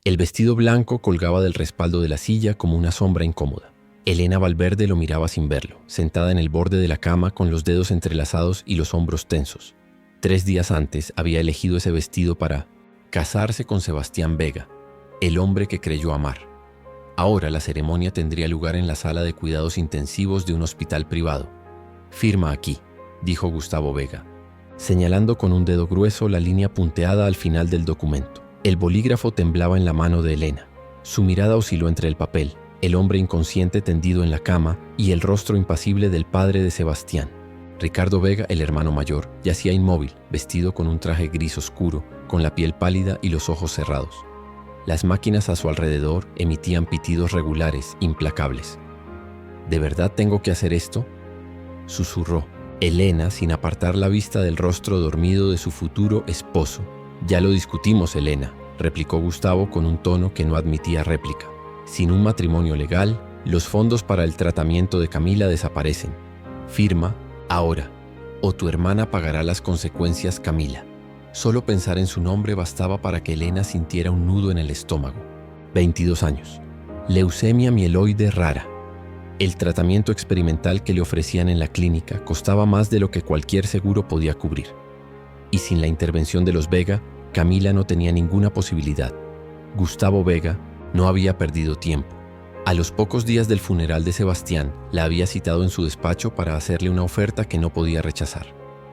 El vestido blanco colgaba del respaldo de la silla como una sombra incómoda. Elena Valverde lo miraba sin verlo, sentada en el borde de la cama con los dedos entrelazados y los hombros tensos. 3 días antes había elegido ese vestido para casarse con Sebastián Vega, el hombre que creyó amar. Ahora la ceremonia tendría lugar en la sala de cuidados intensivos de un hospital privado. «Firma aquí», dijo Gustavo Vega, señalando con un dedo grueso la línea punteada al final del documento. El bolígrafo temblaba en la mano de Elena. Su mirada osciló entre el papel, el hombre inconsciente tendido en la cama y el rostro impasible del padre de Sebastián. Ricardo Vega, el hermano mayor, yacía inmóvil, vestido con un traje gris oscuro, con la piel pálida y los ojos cerrados. Las máquinas a su alrededor emitían pitidos regulares, implacables. «¿De verdad tengo que hacer esto?», susurró Elena sin apartar la vista del rostro dormido de su futuro esposo. «Ya lo discutimos, Elena», replicó Gustavo con un tono que no admitía réplica. «Sin un matrimonio legal, los fondos para el tratamiento de Camila desaparecen. Firma ahora, o tu hermana pagará las consecuencias, Camila». Solo pensar en su nombre bastaba para que Elena sintiera un nudo en el estómago. 22 años. Leucemia mieloide rara. El tratamiento experimental que le ofrecían en la clínica costaba más de lo que cualquier seguro podía cubrir. Y sin la intervención de los Vega, Camila no tenía ninguna posibilidad. Gustavo Vega no había perdido tiempo. A los pocos días del funeral de Sebastián, la había citado en su despacho para hacerle una oferta que no podía rechazar.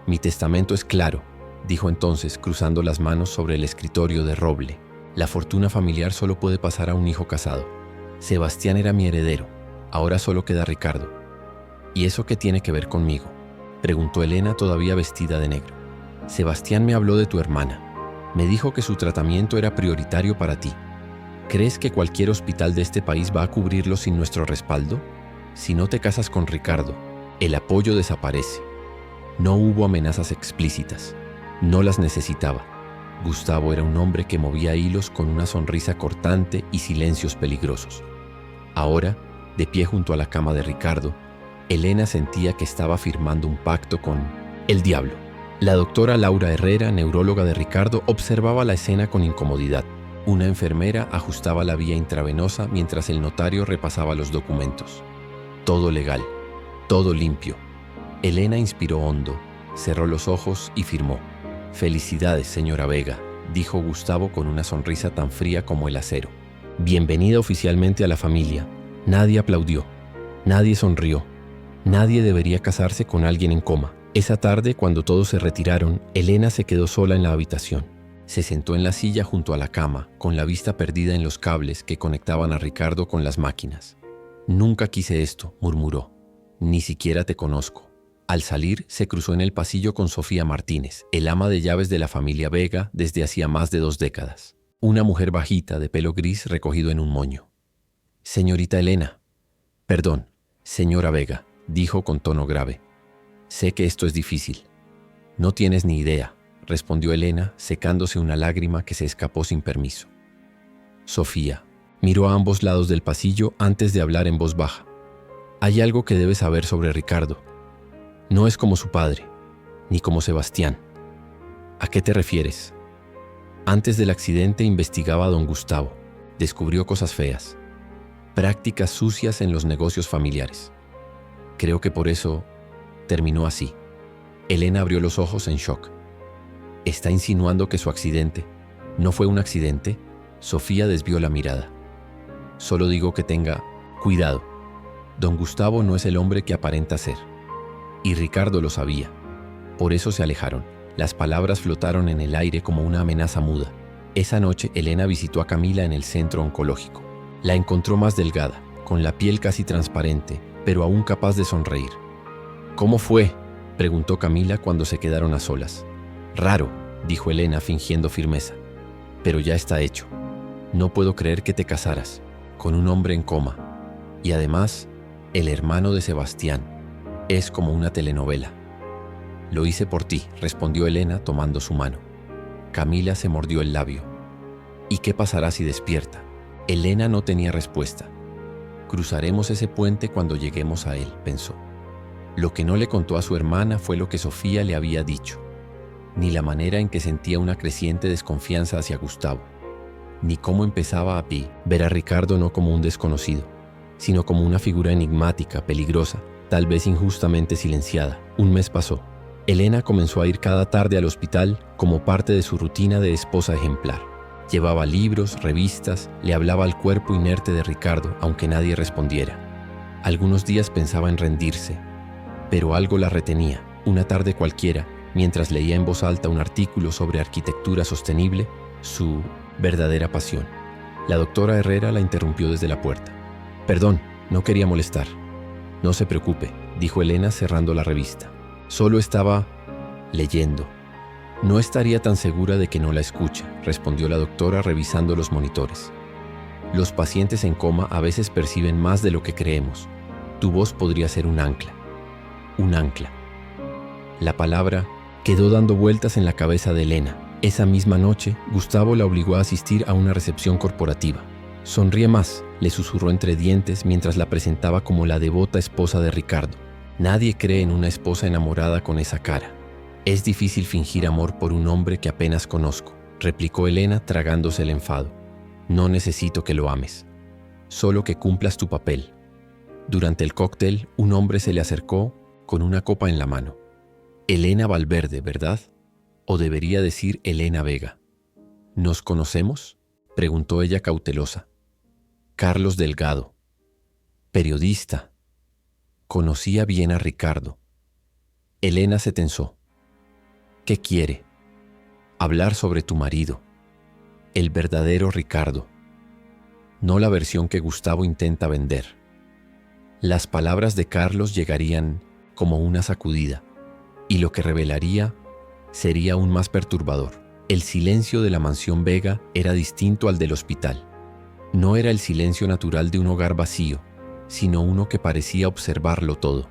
«Mi testamento es claro», dijo entonces, cruzando las manos sobre el escritorio de roble. «La fortuna familiar solo puede pasar a un hijo casado. Sebastián era mi heredero. Ahora solo queda Ricardo». «¿Y eso qué tiene que ver conmigo?», preguntó Elena, todavía vestida de negro. «Sebastián me habló de tu hermana. Me dijo que su tratamiento era prioritario para ti. ¿Crees que cualquier hospital de este país va a cubrirlo sin nuestro respaldo? Si no te casas con Ricardo, el apoyo desaparece». No hubo amenazas explícitas. No las necesitaba. Gustavo era un hombre que movía hilos con una sonrisa cortante y silencios peligrosos. Ahora, de pie junto a la cama de Ricardo, Elena sentía que estaba firmando un pacto con el diablo. La doctora Laura Herrera, neuróloga de Ricardo, observaba la escena con incomodidad. Una enfermera ajustaba la vía intravenosa mientras el notario repasaba los documentos. Todo legal, todo limpio. Elena inspiró hondo, cerró los ojos y firmó. «Felicidades, señora Vega», dijo Gustavo con una sonrisa tan fría como el acero. «Bienvenida oficialmente a la familia». Nadie aplaudió, nadie sonrió, nadie debería casarse con alguien en coma. Esa tarde, cuando todos se retiraron, Elena se quedó sola en la habitación. Se sentó en la silla junto a la cama, con la vista perdida en los cables que conectaban a Ricardo con las máquinas. «Nunca quise esto», murmuró. «Ni siquiera te conozco». Al salir, se cruzó en el pasillo con Sofía Martínez, el ama de llaves de la familia Vega desde hacía más de 2 décadas. Una mujer bajita, de pelo gris recogido en un moño. «Señorita Elena». «Perdón, señora Vega», dijo con tono grave. «Sé que esto es difícil». «No tienes ni idea», respondió Elena, secándose una lágrima que se escapó sin permiso. Sofía miró a ambos lados del pasillo antes de hablar en voz baja. «Hay algo que debes saber sobre Ricardo. No es como su padre, ni como Sebastián». «¿A qué te refieres?». «Antes del accidente investigaba a don Gustavo. Descubrió cosas feas. Prácticas sucias en los negocios familiares. Creo que por eso terminó así». Elena abrió los ojos en shock. «¿Está insinuando que su accidente no fue un accidente?». Sofía desvió la mirada. «Solo digo que tenga cuidado. Don Gustavo no es el hombre que aparenta ser. Y Ricardo lo sabía. Por eso se alejaron». Las palabras flotaron en el aire como una amenaza muda. Esa noche, Elena visitó a Camila en el centro oncológico. La encontró más delgada, con la piel casi transparente, pero aún capaz de sonreír. «¿Cómo fue?», preguntó Camila cuando se quedaron a solas. «Raro», dijo Elena fingiendo firmeza. «Pero ya está hecho. No puedo creer que te casaras con un hombre en coma. Y además, el hermano de Sebastián. Es como una telenovela». «Lo hice por ti», respondió Elena tomando su mano. Camila se mordió el labio. «¿Y qué pasará si despierta?». Elena no tenía respuesta. «Cruzaremos ese puente cuando lleguemos a él», pensó. Lo que no le contó a su hermana fue lo que Sofía le había dicho, ni la manera en que sentía una creciente desconfianza hacia Gustavo. ni cómo empezaba a ver a Ricardo no como un desconocido, sino como una figura enigmática, peligrosa, tal vez injustamente silenciada. Un mes pasó. Elena comenzó a ir cada tarde al hospital como parte de su rutina de esposa ejemplar. Llevaba libros, revistas, le hablaba al cuerpo inerte de Ricardo, aunque nadie respondiera. Algunos días pensaba en rendirse, pero algo la retenía. Una tarde cualquiera, mientras leía en voz alta un artículo sobre arquitectura sostenible, su verdadera pasión. La doctora Herrera la interrumpió desde la puerta. «Perdón, no quería molestar». «No se preocupe», dijo Elena cerrando la revista. «Solo estaba leyendo». «No estaría tan segura de que no la escuche», respondió la doctora revisando los monitores. «Los pacientes en coma a veces perciben más de lo que creemos. Tu voz podría ser un ancla». Un ancla. La palabra quedó dando vueltas en la cabeza de Elena. Esa misma noche, Gustavo la obligó a asistir a una recepción corporativa. «Sonríe más», le susurró entre dientes mientras la presentaba como la devota esposa de Ricardo. «Nadie cree en una esposa enamorada con esa cara. Es difícil fingir amor por un hombre que apenas conozco», replicó Elena tragándose el enfado. «No necesito que lo ames, solo que cumplas tu papel». Durante el cóctel, un hombre se le acercó con una copa en la mano. «Elena Valverde, ¿verdad? O debería decir Elena Vega». «¿Nos conocemos?», preguntó ella cautelosa. «Carlos Delgado, periodista». Conocía bien a Ricardo. Elena se tensó. «¿Qué quiere?». «Hablar sobre tu marido, el verdadero Ricardo, no la versión que Gustavo intenta vender». Las palabras de Carlos llegarían como una sacudida, y lo que revelaría sería aún más perturbador. El silencio de la mansión Vega era distinto al del hospital. No era el silencio natural de un hogar vacío, sino uno que parecía observarlo todo.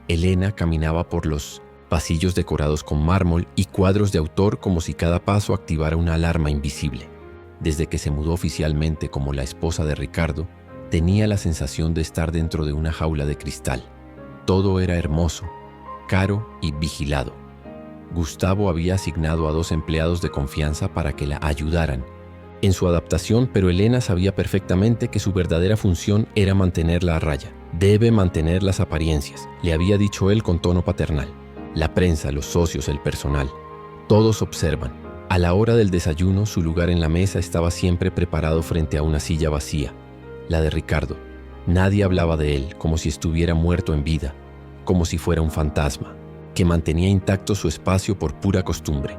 Elena caminaba por los pasillos decorados con mármol y cuadros de autor como si cada paso activara una alarma invisible. Desde que se mudó oficialmente como la esposa de Ricardo, tenía la sensación de estar dentro de una jaula de cristal. Todo era hermoso, caro y vigilado. Gustavo había asignado a 2 empleados de confianza para que la ayudaran en su adaptación, pero Elena sabía perfectamente que su verdadera función era mantenerla a raya. «Debe mantener las apariencias», le había dicho él con tono paternal. La prensa, los socios, el personal, todos observan. A la hora del desayuno, su lugar en la mesa estaba siempre preparado frente a una silla vacía, la de Ricardo. Nadie hablaba de él, como si estuviera muerto en vida, como si fuera un fantasma, que mantenía intacto su espacio por pura costumbre.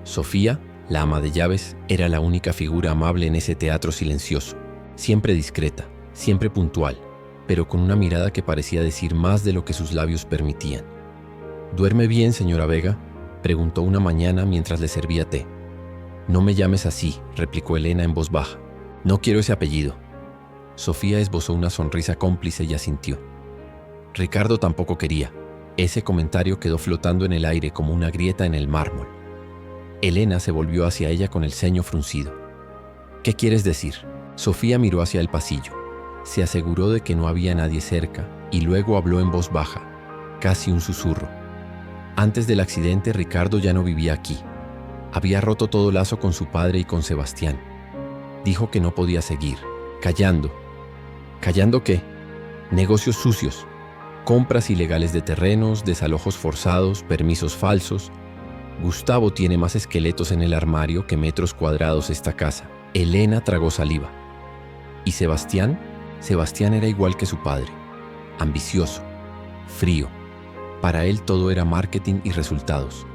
Sofía, la ama de llaves, era la única figura amable en ese teatro silencioso, siempre discreta, siempre puntual, pero con una mirada que parecía decir más de lo que sus labios permitían. «¿Duerme bien, señora Vega?», preguntó una mañana mientras le servía té. «No me llames así», replicó Elena en voz baja. «No quiero ese apellido». Sofía esbozó una sonrisa cómplice y asintió. Ricardo tampoco quería. Ese comentario quedó flotando en el aire como una grieta en el mármol. Elena se volvió hacia ella con el ceño fruncido. «¿Qué quieres decir?». Sofía miró hacia el pasillo. Se aseguró de que no había nadie cerca y luego habló en voz baja, casi un susurro. Antes del accidente, Ricardo ya no vivía aquí. Había roto todo lazo con su padre y con Sebastián. Dijo que no podía seguir. Callando. ¿Callando qué? Negocios sucios. Compras ilegales de terrenos, desalojos forzados, permisos falsos. Gustavo tiene más esqueletos en el armario que metros cuadrados esta casa. Elena tragó saliva. ¿Y Sebastián? Sebastián era igual que su padre. Ambicioso. Frío. Para él todo era marketing y resultados.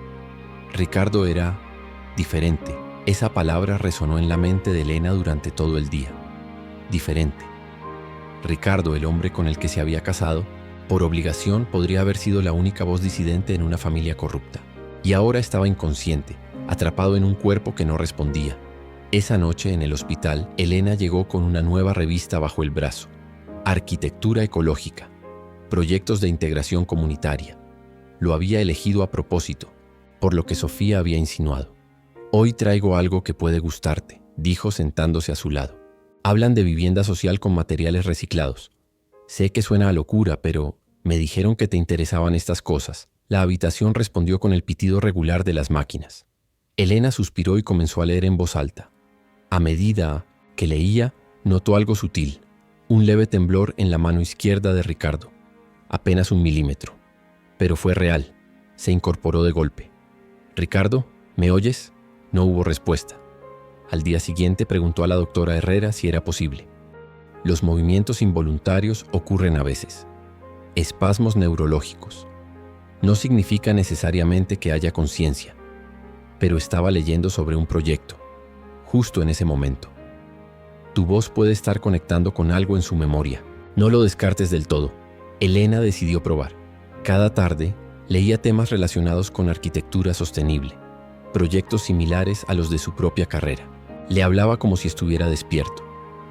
Ricardo era diferente. Esa palabra resonó en la mente de Elena durante todo el día. Diferente. Ricardo, el hombre con el que se había casado, por obligación podría haber sido la única voz disidente en una familia corrupta. Y ahora estaba inconsciente, atrapado en un cuerpo que no respondía. Esa noche en el hospital, Elena llegó con una nueva revista bajo el brazo. Arquitectura ecológica. Proyectos de integración comunitaria. Lo había elegido a propósito, por lo que Sofía había insinuado. «Hoy traigo algo que puede gustarte», dijo sentándose a su lado. «Hablan de vivienda social con materiales reciclados. Sé que suena a locura, pero me dijeron que te interesaban estas cosas». La habitación respondió con el pitido regular de las máquinas. Elena suspiró y comenzó a leer en voz alta. A medida que leía, notó algo sutil, un leve temblor en la mano izquierda de Ricardo, apenas 1 milímetro. Pero fue real, se incorporó de golpe. «Ricardo, ¿me oyes?». No hubo respuesta. Al día siguiente preguntó a la doctora Herrera si era posible. Los movimientos involuntarios ocurren a veces. Espasmos neurológicos. No significa necesariamente que haya conciencia, pero estaba leyendo sobre un proyecto, justo en ese momento. Tu voz puede estar conectando con algo en su memoria. No lo descartes del todo. Elena decidió probar. Cada tarde leía temas relacionados con arquitectura sostenible, proyectos similares a los de su propia carrera. Le hablaba como si estuviera despierto.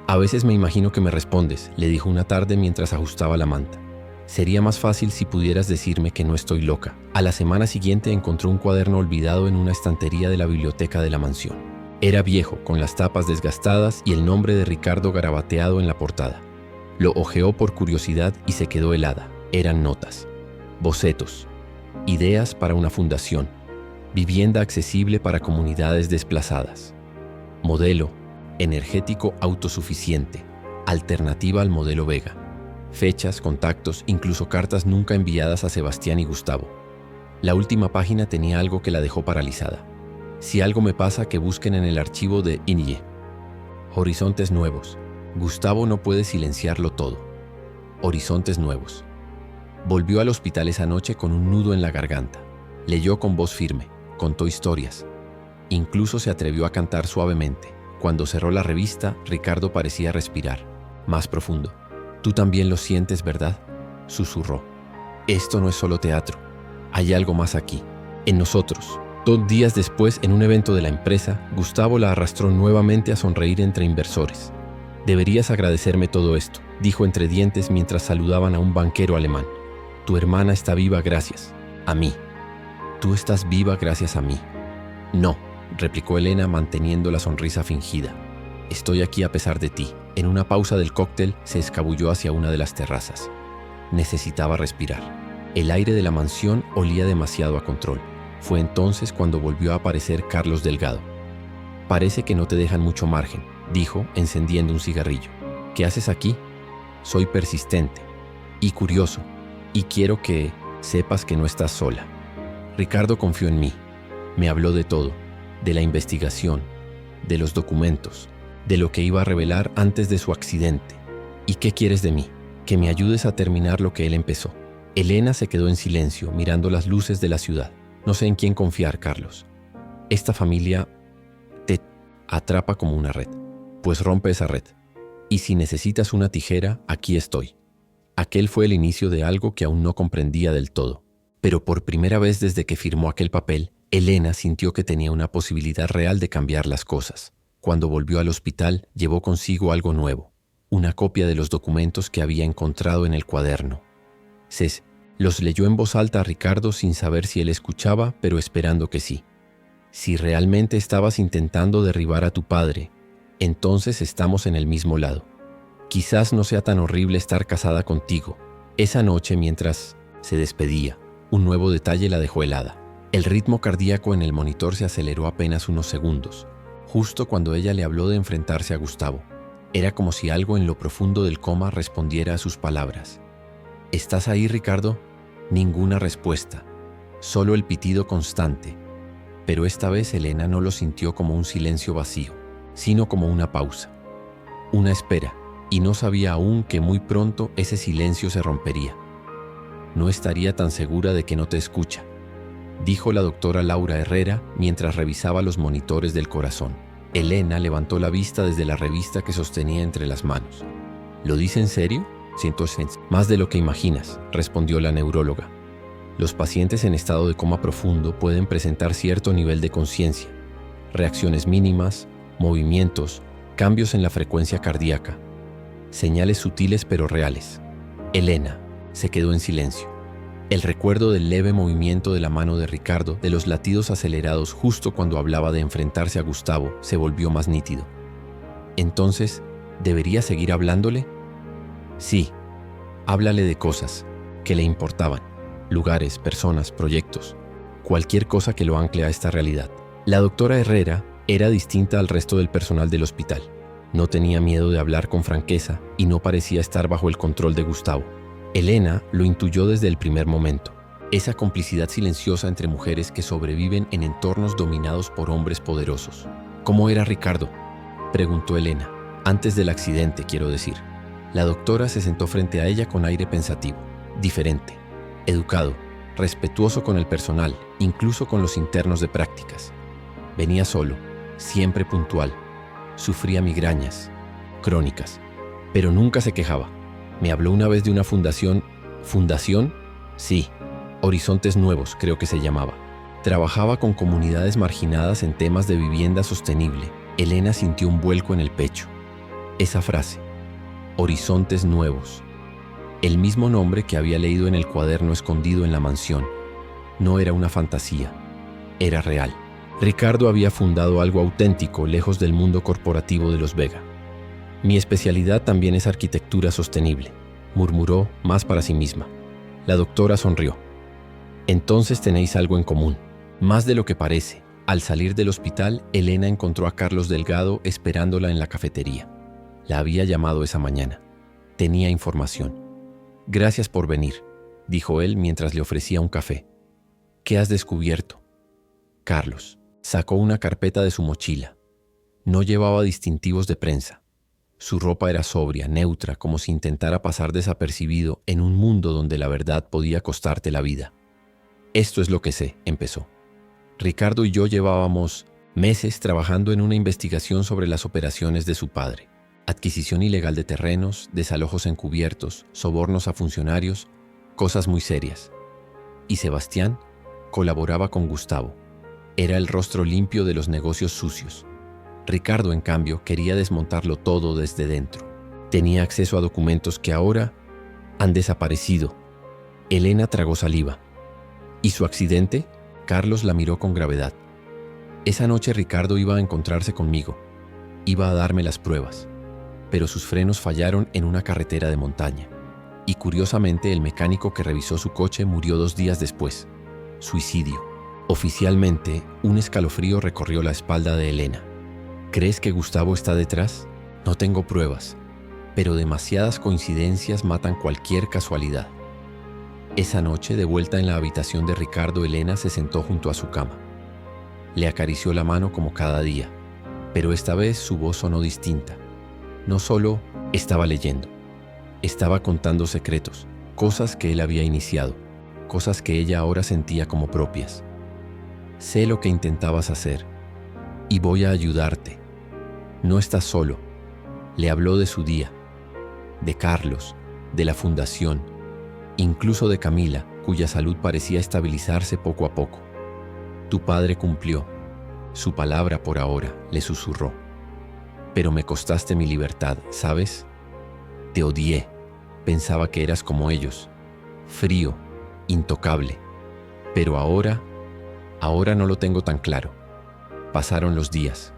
«A veces me imagino que me respondes», le dijo una tarde mientras ajustaba la manta. «Sería más fácil si pudieras decirme que no estoy loca». A la semana siguiente encontró un cuaderno olvidado en una estantería de la biblioteca de la mansión. Era viejo, con las tapas desgastadas y el nombre de Ricardo garabateado en la portada. Lo hojeó por curiosidad y se quedó helada. Eran notas, bocetos, ideas para una fundación, vivienda accesible para comunidades desplazadas, modelo energético autosuficiente, alternativa al modelo Vega, fechas, contactos, incluso cartas nunca enviadas a Sebastián y Gustavo. La última página tenía algo que la dejó paralizada. «Si algo me pasa, que busquen en el archivo de INIE. Horizontes nuevos. Gustavo no puede silenciarlo todo. Horizontes nuevos». Volvió al hospital esa noche con un nudo en la garganta. Leyó con voz firme, contó historias. Incluso se atrevió a cantar suavemente. Cuando cerró la revista, Ricardo parecía respirar, más profundo. «Tú también lo sientes, ¿verdad?», susurró. «Esto no es solo teatro. Hay algo más aquí, en nosotros». 2 días después, en un evento de la empresa, Gustavo la arrastró nuevamente a sonreír entre inversores. «Deberías agradecerme todo esto», dijo entre dientes mientras saludaban a un banquero alemán. «Tu hermana está viva gracias a mí». «Tú estás viva gracias a mí». «No», replicó Elena manteniendo la sonrisa fingida. «Estoy aquí a pesar de ti». En una pausa del cóctel, se escabulló hacia una de las terrazas. Necesitaba respirar. El aire de la mansión olía demasiado a control. Fue entonces cuando volvió a aparecer Carlos Delgado. «Parece que no te dejan mucho margen», dijo, encendiendo un cigarrillo. «¿Qué haces aquí?». «Soy persistente y curioso, y quiero que sepas que no estás sola». Ricardo confió en mí. Me habló de todo, de la investigación, de los documentos, de lo que iba a revelar antes de su accidente. «¿Y qué quieres de mí?». «Que me ayudes a terminar lo que él empezó». Elena se quedó en silencio, mirando las luces de la ciudad. «No sé en quién confiar, Carlos. Esta familia te atrapa como una red. Pues rompe esa red. Y si necesitas una tijera, aquí estoy». Aquel fue el inicio de algo que aún no comprendía del todo. Pero por primera vez desde que firmó aquel papel, Elena sintió que tenía una posibilidad real de cambiar las cosas. Cuando volvió al hospital, llevó consigo algo nuevo, una copia de los documentos que había encontrado en el cuaderno. Los leyó en voz alta a Ricardo sin saber si él escuchaba, pero esperando que sí. «Si realmente estabas intentando derribar a tu padre, entonces estamos en el mismo lado. Quizás no sea tan horrible estar casada contigo». Esa noche, mientras se despedía, un nuevo detalle la dejó helada. El ritmo cardíaco en el monitor se aceleró apenas unos segundos, justo cuando ella le habló de enfrentarse a Gustavo. Era como si algo en lo profundo del coma respondiera a sus palabras. «¿Estás ahí, Ricardo?». Ninguna respuesta, solo el pitido constante. Pero esta vez Elena no lo sintió como un silencio vacío, sino como una pausa, una espera, y no sabía aún que muy pronto ese silencio se rompería. «No estaría tan segura de que no te escucha», dijo la doctora Laura Herrera mientras revisaba los monitores del corazón. Elena levantó la vista desde la revista que sostenía entre las manos. «¿Lo dice en serio?». «Más de lo que imaginas», respondió la neuróloga. «Los pacientes en estado de coma profundo pueden presentar cierto nivel de conciencia, reacciones mínimas, movimientos, cambios en la frecuencia cardíaca, señales sutiles pero reales». Elena se quedó en silencio. El recuerdo del leve movimiento de la mano de Ricardo, de los latidos acelerados justo cuando hablaba de enfrentarse a Gustavo, se volvió más nítido. «¿Entonces, debería seguir hablándole?». «Sí, háblale de cosas que le importaban, lugares, personas, proyectos, cualquier cosa que lo ancle a esta realidad». La doctora Herrera Era distinta al resto del personal del hospital. No tenía miedo de hablar con franqueza y no parecía estar bajo el control de Gustavo. Elena lo intuyó desde el primer momento. Esa complicidad silenciosa entre mujeres que sobreviven en entornos dominados por hombres poderosos. ¿Cómo era Ricardo?, preguntó Elena. Antes del accidente, quiero decir. La doctora se sentó frente a ella con aire pensativo. Diferente, educado, respetuoso con el personal, incluso con los internos de prácticas. Venía solo, siempre puntual. Sufría migrañas crónicas, pero nunca se quejaba. Me habló una vez de una fundación. ¿Fundación? Sí, Horizontes Nuevos, creo que se llamaba. Trabajaba con comunidades marginadas en temas de vivienda sostenible. Elena sintió un vuelco en el pecho. Esa frase, Horizontes Nuevos, el mismo nombre que había leído en el cuaderno escondido en la mansión. No era una fantasía, era real. Ricardo había fundado algo auténtico lejos del mundo corporativo de los Vega. Mi especialidad también es arquitectura sostenible, murmuró más para sí misma. La doctora sonrió. Entonces tenéis algo en común, más de lo que parece. Al salir del hospital, Elena encontró a Carlos Delgado esperándola en la cafetería. La había llamado esa mañana. Tenía información. Gracias por venir, dijo él mientras le ofrecía un café. ¿Qué has descubierto? Carlos sacó una carpeta de su mochila. No llevaba distintivos de prensa. Su ropa era sobria, neutra, como si intentara pasar desapercibido en un mundo donde la verdad podía costarte la vida. Esto es lo que sé, empezó. Ricardo y yo llevábamos meses trabajando en una investigación sobre las operaciones de su padre. Adquisición ilegal de terrenos, desalojos encubiertos, sobornos a funcionarios, cosas muy serias. Y Sebastián colaboraba con Gustavo. Era el rostro limpio de los negocios sucios. Ricardo, en cambio, quería desmontarlo todo desde dentro. Tenía acceso a documentos que ahora han desaparecido. Elena tragó saliva. ¿Y su accidente? Carlos la miró con gravedad. Esa noche Ricardo iba a encontrarse conmigo. Iba a darme las pruebas. Pero sus frenos fallaron en una carretera de montaña. Y curiosamente el mecánico que revisó su coche murió 2 días después. Suicidio. Oficialmente, un escalofrío recorrió la espalda de Elena. ¿Crees que Gustavo está detrás? No tengo pruebas, pero demasiadas coincidencias matan cualquier casualidad. Esa noche, de vuelta en la habitación de Ricardo, Elena se sentó junto a su cama. Le acarició la mano como cada día, pero esta vez su voz sonó distinta. No solo estaba leyendo, estaba contando secretos, cosas que él había iniciado, cosas que ella ahora sentía como propias. Sé lo que intentabas hacer y voy a ayudarte. No estás solo. Le habló de su día, de Carlos, de la fundación, incluso de Camila, cuya salud parecía estabilizarse poco a poco. Tu padre cumplió. Su palabra por ahora, le susurró. Pero me costaste mi libertad, ¿sabes? Te odié. Pensaba que eras como ellos. Frío, intocable. Pero ahora no lo tengo tan claro. Pasaron los días.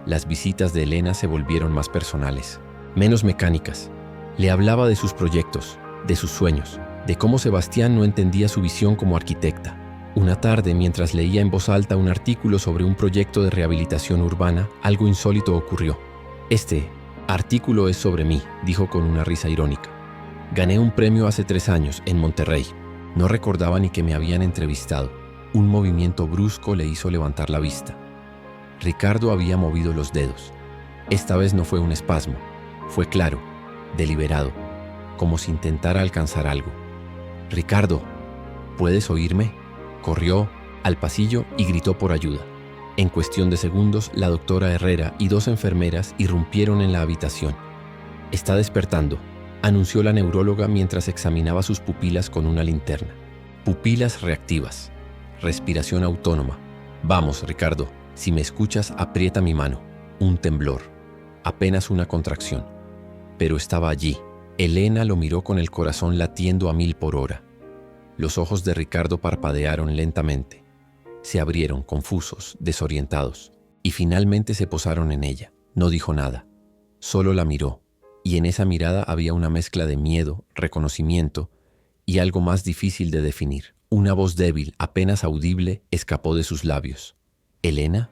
Las visitas de Elena se volvieron más personales, menos mecánicas. Le hablaba de sus proyectos, de sus sueños, de cómo Sebastián no entendía su visión como arquitecta. Una tarde, mientras leía en voz alta un artículo sobre un proyecto de rehabilitación urbana, algo insólito ocurrió. Este artículo es sobre mí, dijo con una risa irónica. Gané un premio hace 3 años en Monterrey. No recordaba ni que me habían entrevistado. Un movimiento brusco le hizo levantar la vista. Ricardo había movido los dedos. Esta vez no fue un espasmo. Fue claro, deliberado, como si intentara alcanzar algo. Ricardo, ¿puedes oírme? Corrió al pasillo y gritó por ayuda. En cuestión de segundos, la doctora Herrera y 2 enfermeras irrumpieron en la habitación. Está despertando, anunció la neuróloga mientras examinaba sus pupilas con una linterna. Pupilas reactivas. Respiración autónoma. Vamos, Ricardo, si me escuchas, aprieta mi mano. Un temblor. Apenas una contracción. Pero estaba allí. Elena lo miró con el corazón latiendo a 1000 por hora. Los ojos de Ricardo parpadearon lentamente. Se abrieron, confusos, desorientados, y finalmente se posaron en ella. No dijo nada. Solo la miró, y en esa mirada había una mezcla de miedo, reconocimiento y algo más difícil de definir. Una voz débil, apenas audible, escapó de sus labios. ¿Elena?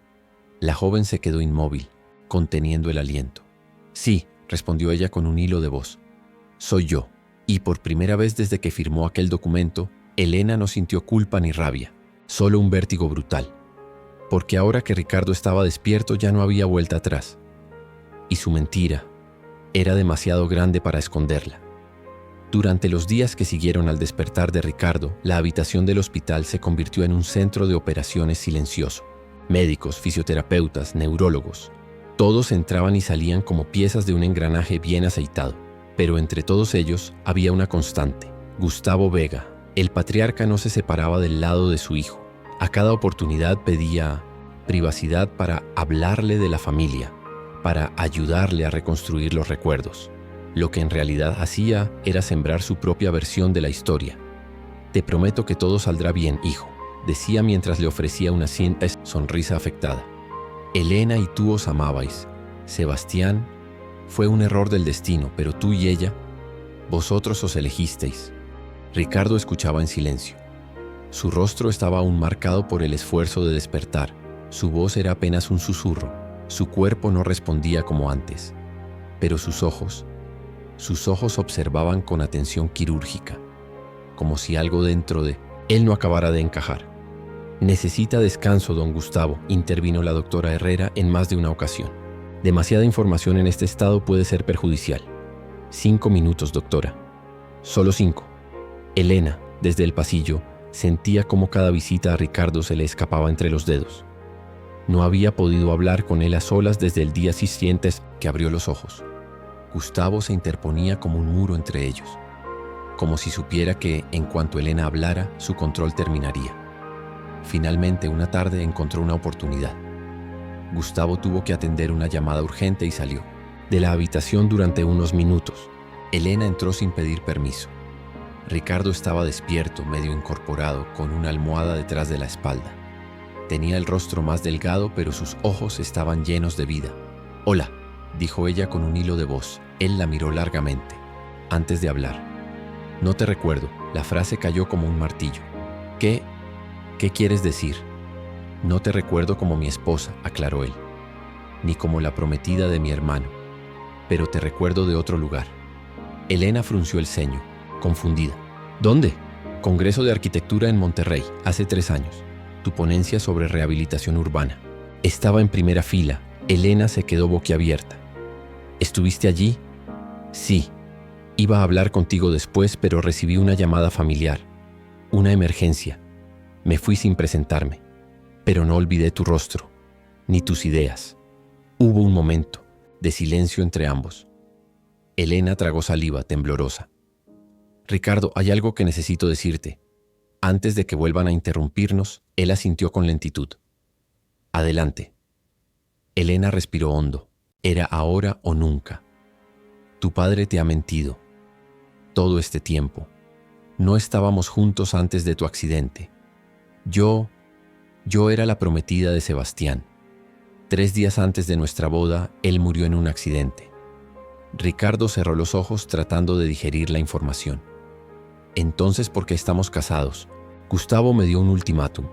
La joven se quedó inmóvil, conteniendo el aliento. Sí, respondió ella con un hilo de voz. Soy yo. Y por primera vez desde que firmó aquel documento, Elena no sintió culpa ni rabia, solo un vértigo brutal. Porque ahora que Ricardo estaba despierto ya no había vuelta atrás. Y su mentira era demasiado grande para esconderla. Durante los días que siguieron al despertar de Ricardo, la habitación del hospital se convirtió en un centro de operaciones silencioso. Médicos, fisioterapeutas, neurólogos, todos entraban y salían como piezas de un engranaje bien aceitado. Pero entre todos ellos había una constante. Gustavo Vega, el patriarca, no se separaba del lado de su hijo. A cada oportunidad pedía privacidad para hablarle de la familia, para ayudarle a reconstruir los recuerdos. Lo que en realidad hacía era sembrar su propia versión de la historia. Te prometo que todo saldrá bien, hijo, decía mientras le ofrecía una sonrisa afectada. Elena y tú os amabais. Sebastián, fue un error del destino, pero tú y ella, vosotros os elegisteis. Ricardo escuchaba en silencio. Su rostro estaba aún marcado por el esfuerzo de despertar. Su voz era apenas un susurro. Su cuerpo no respondía como antes. Pero sus ojos observaban con atención quirúrgica, como si algo dentro de él no acabara de encajar. Necesita descanso, don Gustavo, intervino la doctora Herrera en más de una ocasión. Demasiada información en este estado puede ser perjudicial. 5 minutos, doctora. Solo 5. Elena, desde el pasillo, sentía cómo cada visita a Ricardo se le escapaba entre los dedos. No había podido hablar con él a solas desde el día siguiente que abrió los ojos. Gustavo se interponía como un muro entre ellos, como si supiera que, en cuanto Elena hablara, su control terminaría. Finalmente, una tarde encontró una oportunidad. Gustavo tuvo que atender una llamada urgente y salió de la habitación durante unos minutos. Elena entró sin pedir permiso. Ricardo estaba despierto, medio incorporado, con una almohada detrás de la espalda. Tenía el rostro más delgado, pero sus ojos estaban llenos de vida. «Hola», dijo ella con un hilo de voz. Él la miró largamente, antes de hablar. «No te recuerdo». La frase cayó como un martillo. ¿Qué quieres decir? «No te recuerdo como mi esposa», aclaró él, «ni como la prometida de mi hermano, pero te recuerdo de otro lugar». Elena frunció el ceño, confundida. «¿Dónde?» «Congreso de Arquitectura en Monterrey, hace 3 años. Tu ponencia sobre rehabilitación urbana». Estaba en primera fila. Elena se quedó boquiabierta. «¿Estuviste allí?» «Sí. Iba a hablar contigo después, pero recibí una llamada familiar. Una emergencia. Me fui sin presentarme. Pero no olvidé tu rostro, ni tus ideas». Hubo un momento de silencio entre ambos. Elena tragó saliva, temblorosa. «Ricardo, hay algo que necesito decirte». Antes de que vuelvan a interrumpirnos, él asintió con lentitud. «Adelante». Elena respiró hondo. Era ahora o nunca. «Tu padre te ha mentido. Todo este tiempo. No estábamos juntos antes de tu accidente. Yo era la prometida de Sebastián. 3 días antes de nuestra boda, él murió en un accidente». Ricardo cerró los ojos tratando de digerir la información. «Entonces, ¿por qué estamos casados?» Gustavo me dio un ultimátum.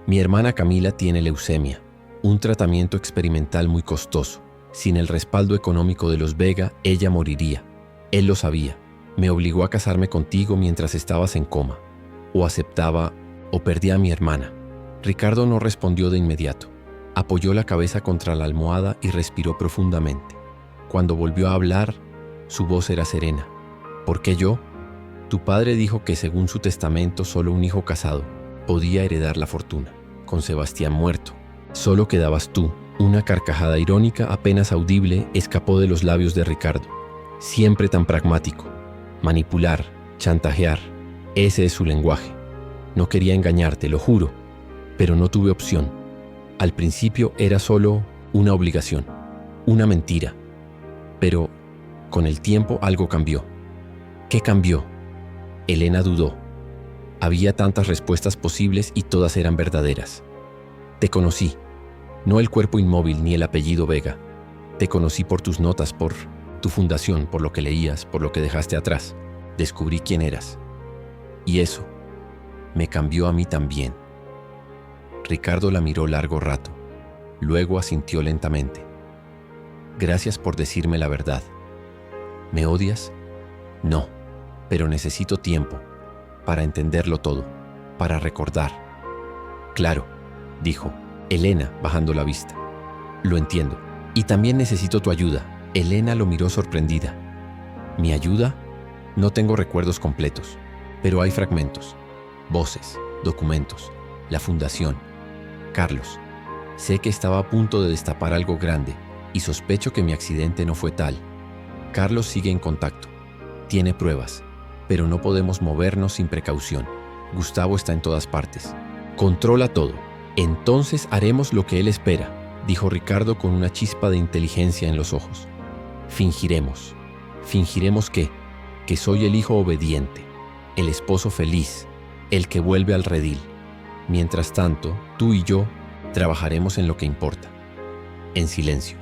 «Mi hermana Camila tiene leucemia, un tratamiento experimental muy costoso. Sin el respaldo económico de los Vega, ella moriría. Él lo sabía. Me obligó a casarme contigo mientras estabas en coma. O aceptaba, o perdía a mi hermana». Ricardo no respondió de inmediato. Apoyó la cabeza contra la almohada y respiró profundamente. Cuando volvió a hablar, su voz era serena. «¿Por qué yo? Tu padre dijo que según su testamento solo un hijo casado podía heredar la fortuna. Con Sebastián muerto, solo quedabas tú». Una carcajada irónica apenas audible escapó de los labios de Ricardo. Siempre tan pragmático. Manipular, chantajear, ese es su lenguaje. No quería engañarte, lo juro, pero no tuve opción. Al principio era solo una obligación, una mentira. Pero con el tiempo algo cambió. ¿Qué cambió? Elena dudó. Había tantas respuestas posibles y todas eran verdaderas. Te conocí. No el cuerpo inmóvil ni el apellido Vega. Te conocí por tus notas, por tu fundación, por lo que leías, por lo que dejaste atrás. Descubrí quién eras. Y eso me cambió a mí también. Ricardo la miró largo rato. Luego asintió lentamente. Gracias por decirme la verdad. ¿Me odias? No, pero necesito tiempo para entenderlo todo, para recordar. Claro, dijo Elena bajando la vista. Lo entiendo. Y también necesito tu ayuda. Elena lo miró sorprendida. ¿Mi ayuda? No tengo recuerdos completos, pero hay fragmentos, voces, documentos, la fundación. Carlos, sé que estaba a punto de destapar algo grande y sospecho que mi accidente no fue tal. Carlos sigue en contacto. Tiene pruebas, pero no podemos movernos sin precaución. Gustavo está en todas partes. Controla todo. Entonces haremos lo que él espera, dijo Ricardo con una chispa de inteligencia en los ojos. Fingiremos. Fingiremos que soy el hijo obediente, el esposo feliz, el que vuelve al redil. Mientras tanto, tú y yo trabajaremos en lo que importa. En silencio.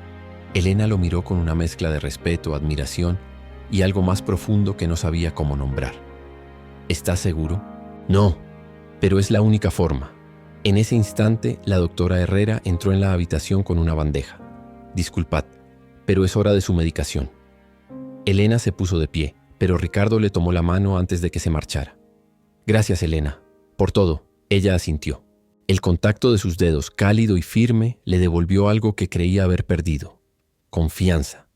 Elena lo miró con una mezcla de respeto, admiración y algo más profundo que no sabía cómo nombrar. ¿Estás seguro? No, pero es la única forma. En ese instante, la doctora Herrera entró en la habitación con una bandeja. Disculpad, pero es hora de su medicación. Elena se puso de pie, pero Ricardo le tomó la mano antes de que se marchara. Gracias, Elena, por todo. Ella asintió. El contacto de sus dedos, cálido y firme, le devolvió algo que creía haber perdido. Confianza.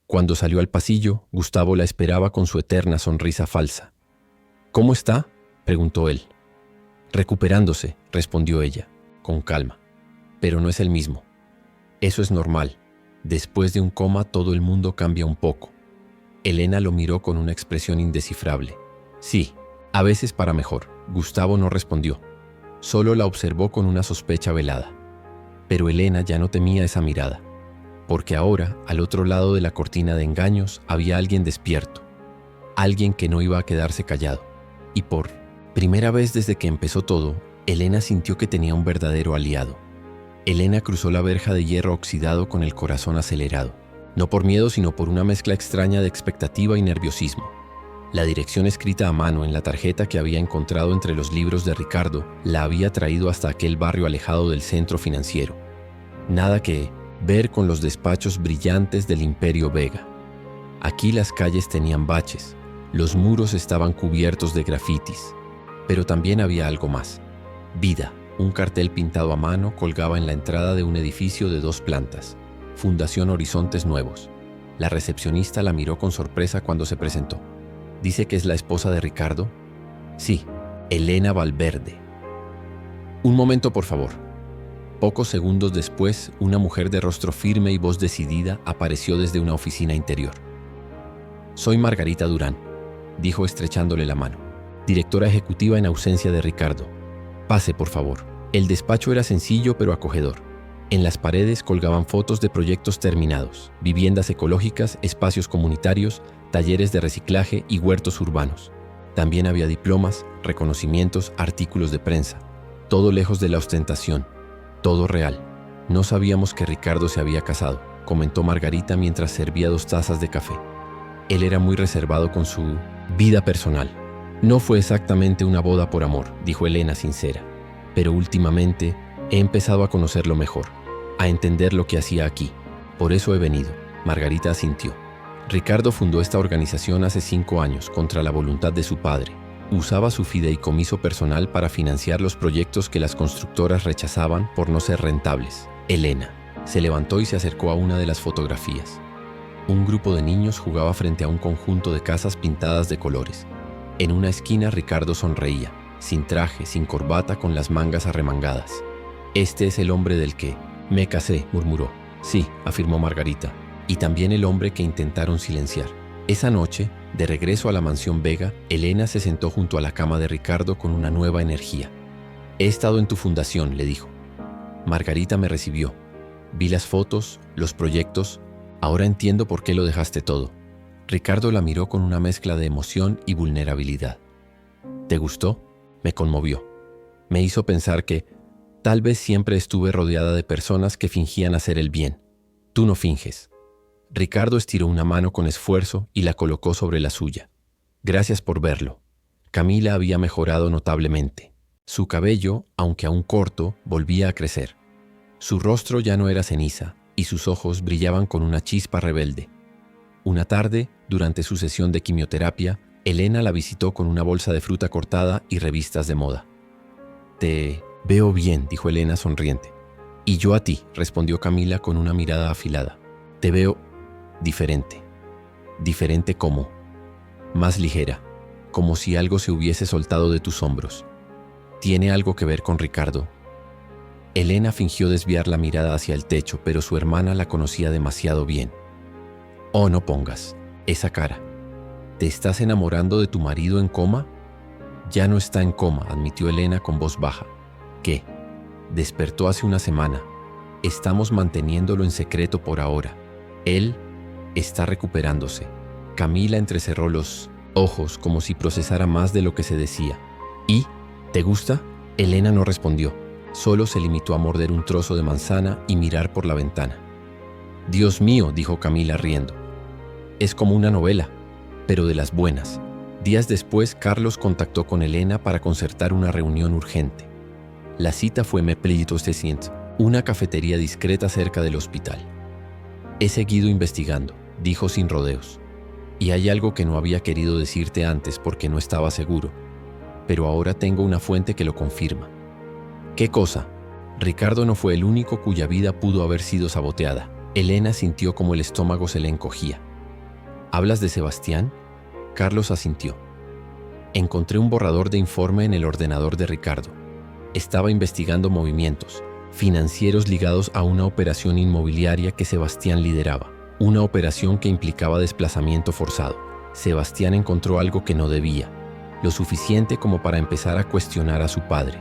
Cuando salió al pasillo, Gustavo la esperaba con su eterna sonrisa falsa. ¿Cómo está?, preguntó él. Recuperándose, respondió ella, con calma. Pero no es el mismo. Eso es normal. Después de un coma todo el mundo cambia un poco. Elena lo miró con una expresión indescifrable. Sí, a veces para mejor. Gustavo no respondió. Solo la observó con una sospecha velada. Pero Elena ya no temía esa mirada, porque ahora, al otro lado de la cortina de engaños, había alguien despierto. Alguien que no iba a quedarse callado. Y por primera vez desde que empezó todo, Elena sintió que tenía un verdadero aliado. Elena cruzó la verja de hierro oxidado con el corazón acelerado. No por miedo, sino por una mezcla extraña de expectativa y nerviosismo. La dirección escrita a mano en la tarjeta que había encontrado entre los libros de Ricardo la había traído hasta aquel barrio alejado del centro financiero. Nada que ver con los despachos brillantes del Imperio Vega. Aquí las calles tenían baches, los muros estaban cubiertos de grafitis, pero también había algo más. Vida. Un cartel pintado a mano colgaba en la entrada de un edificio de 2 plantas. Fundación Horizontes Nuevos. La recepcionista la miró con sorpresa cuando se presentó. ¿Dice que es la esposa de Ricardo? Sí, Elena Valverde. Un momento, por favor. Pocos segundos después, una mujer de rostro firme y voz decidida apareció desde una oficina interior. Soy Margarita Durán, dijo estrechándole la mano. Directora ejecutiva en ausencia de Ricardo. Pase, por favor. El despacho era sencillo pero acogedor. En las paredes colgaban fotos de proyectos terminados, viviendas ecológicas, espacios comunitarios, talleres de reciclaje y huertos urbanos. También había diplomas, reconocimientos, artículos de prensa. Todo lejos de la ostentación. Todo real. No sabíamos que Ricardo se había casado, comentó Margarita mientras servía 2 tazas de café. Él era muy reservado con su vida personal. No fue exactamente una boda por amor, dijo Elena sincera. Pero últimamente he empezado a conocerlo mejor, a entender lo que hacía aquí. Por eso he venido. Margarita asintió. Ricardo fundó esta organización hace 5 años contra la voluntad de su padre. Usaba su fideicomiso personal para financiar los proyectos que las constructoras rechazaban por no ser rentables. Elena se levantó y se acercó a una de las fotografías. Un grupo de niños jugaba frente a un conjunto de casas pintadas de colores. En una esquina Ricardo sonreía, sin traje, sin corbata, con las mangas arremangadas. Este es el hombre del que me casé, murmuró. Sí, afirmó Margarita. Y también el hombre que intentaron silenciar. Esa noche, de regreso a la mansión Vega, Elena se sentó junto a la cama de Ricardo con una nueva energía. He estado en tu fundación, le dijo. Margarita me recibió. Vi las fotos, los proyectos. Ahora entiendo por qué lo dejaste todo. Ricardo la miró con una mezcla de emoción y vulnerabilidad. ¿Te gustó? Me conmovió. Me hizo pensar que tal vez siempre estuve rodeada de personas que fingían hacer el bien. Tú no finges. Ricardo estiró una mano con esfuerzo y la colocó sobre la suya. Gracias por verlo. Camila había mejorado notablemente. Su cabello, aunque aún corto, volvía a crecer. Su rostro ya no era ceniza y sus ojos brillaban con una chispa rebelde. Una tarde, durante su sesión de quimioterapia, Elena la visitó con una bolsa de fruta cortada y revistas de moda. «Te veo bien», dijo Elena sonriente. «Y yo a ti», respondió Camila con una mirada afilada. «Te veo diferente». «¿Diferente cómo?» «Más ligera, como si algo se hubiese soltado de tus hombros. ¿Tiene algo que ver con Ricardo?» Elena fingió desviar la mirada hacia el techo, pero su hermana la conocía demasiado bien. «Oh, no pongas esa cara. ¿Te estás enamorando de tu marido en coma?» «Ya no está en coma», admitió Elena con voz baja. «¿Qué? Despertó hace una semana. Estamos manteniéndolo en secreto por ahora. Él está recuperándose». Camila entrecerró los ojos como si procesara más de lo que se decía. «¿Y? ¿Te gusta?» Elena no respondió. Solo se limitó a morder un trozo de manzana y mirar por la ventana. «Dios mío», dijo Camila riendo. «Es como una novela, pero de las buenas». Días después, Carlos contactó con Elena para concertar una reunión urgente. La cita fue en Méplitostesient, una cafetería discreta cerca del hospital. «He seguido investigando», dijo sin rodeos. «Y hay algo que no había querido decirte antes porque no estaba seguro, pero ahora tengo una fuente que lo confirma». «¿Qué cosa?» Ricardo no fue el único cuya vida pudo haber sido saboteada. Elena sintió como el estómago se le encogía. «¿Hablas de Sebastián?» Carlos asintió. «Encontré un borrador de informe en el ordenador de Ricardo. Estaba investigando movimientos financieros ligados a una operación inmobiliaria que Sebastián lideraba, una operación que implicaba desplazamiento forzado. Sebastián encontró algo que no debía, lo suficiente como para empezar a cuestionar a su padre.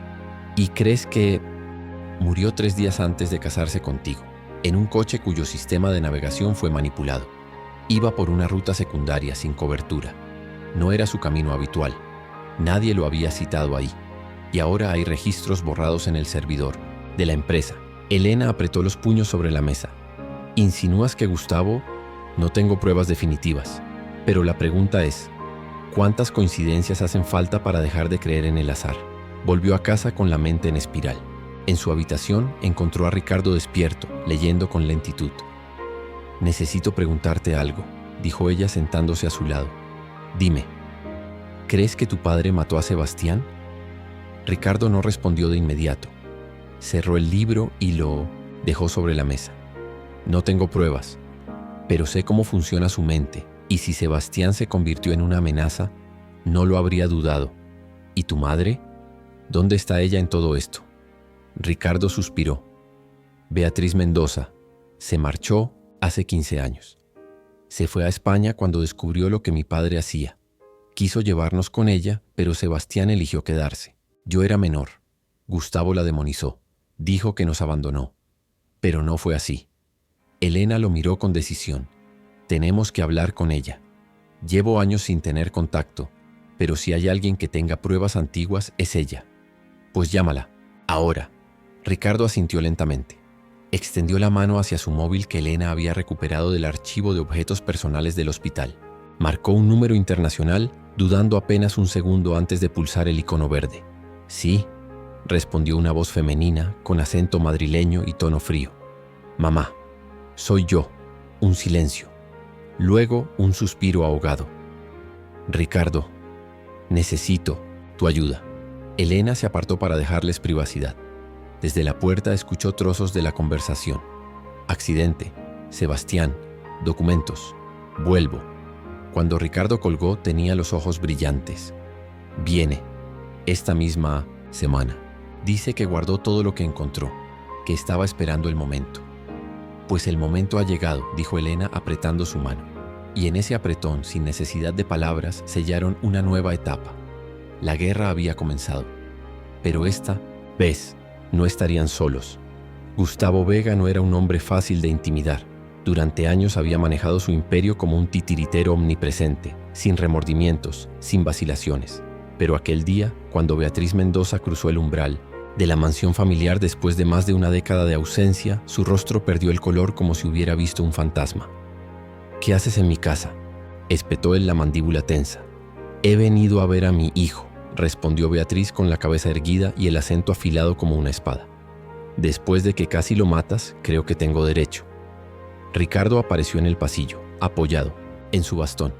¿Y crees que murió 3 días antes de casarse contigo, en un coche cuyo sistema de navegación fue manipulado? Iba por una ruta secundaria sin cobertura. No era su camino habitual. Nadie lo había citado ahí. Y ahora hay registros borrados en el servidor de la empresa». Elena apretó los puños sobre la mesa. «¿Insinúas que Gustavo?» «No tengo pruebas definitivas. Pero la pregunta es, ¿cuántas coincidencias hacen falta para dejar de creer en el azar?» Volvió a casa con la mente en espiral. En su habitación encontró a Ricardo despierto, leyendo con lentitud. «Necesito preguntarte algo», dijo ella sentándose a su lado. «Dime, ¿crees que tu padre mató a Sebastián?» Ricardo no respondió de inmediato. Cerró el libro y lo dejó sobre la mesa. «No tengo pruebas, pero sé cómo funciona su mente, y si Sebastián se convirtió en una amenaza, no lo habría dudado. ¿Y tu madre? ¿Dónde está ella en todo esto?» Ricardo suspiró. «Beatriz Mendoza se marchó hace 15 años. Se fue a España cuando descubrió lo que mi padre hacía. Quiso llevarnos con ella, pero Sebastián eligió quedarse. Yo era menor. Gustavo la demonizó. Dijo que nos abandonó. Pero no fue así». Elena lo miró con decisión. «Tenemos que hablar con ella. Llevo años sin tener contacto, pero si hay alguien que tenga pruebas antiguas es ella. Pues llámala, ahora». Ricardo asintió lentamente. Extendió la mano hacia su móvil que Elena había recuperado del archivo de objetos personales del hospital. Marcó un número internacional, dudando apenas un segundo antes de pulsar el icono verde. «Sí», respondió una voz femenina con acento madrileño y tono frío. «Mamá, soy yo». Un silencio. Luego un suspiro ahogado. «Ricardo, necesito tu ayuda». Elena se apartó para dejarles privacidad. Desde la puerta escuchó trozos de la conversación. «Accidente, Sebastián, documentos, vuelvo». Cuando Ricardo colgó tenía los ojos brillantes. «Viene, esta misma semana. Dice que guardó todo lo que encontró, que estaba esperando el momento». «Pues el momento ha llegado», dijo Elena apretando su mano. Y en ese apretón, sin necesidad de palabras, sellaron una nueva etapa. La guerra había comenzado. Pero esta vez no estarían solos. Gustavo Vega no era un hombre fácil de intimidar. Durante años había manejado su imperio como un titiritero omnipresente, sin remordimientos, sin vacilaciones. Pero aquel día, cuando Beatriz Mendoza cruzó el umbral de la mansión familiar después de más de una década de ausencia, su rostro perdió el color como si hubiera visto un fantasma. «¿Qué haces en mi casa?», espetó él la mandíbula tensa. «He venido a ver a mi hijo», respondió Beatriz con la cabeza erguida y el acento afilado como una espada. Después de que casi lo matas, creo que tengo derecho. Ricardo apareció en el pasillo, apoyado, en su bastón.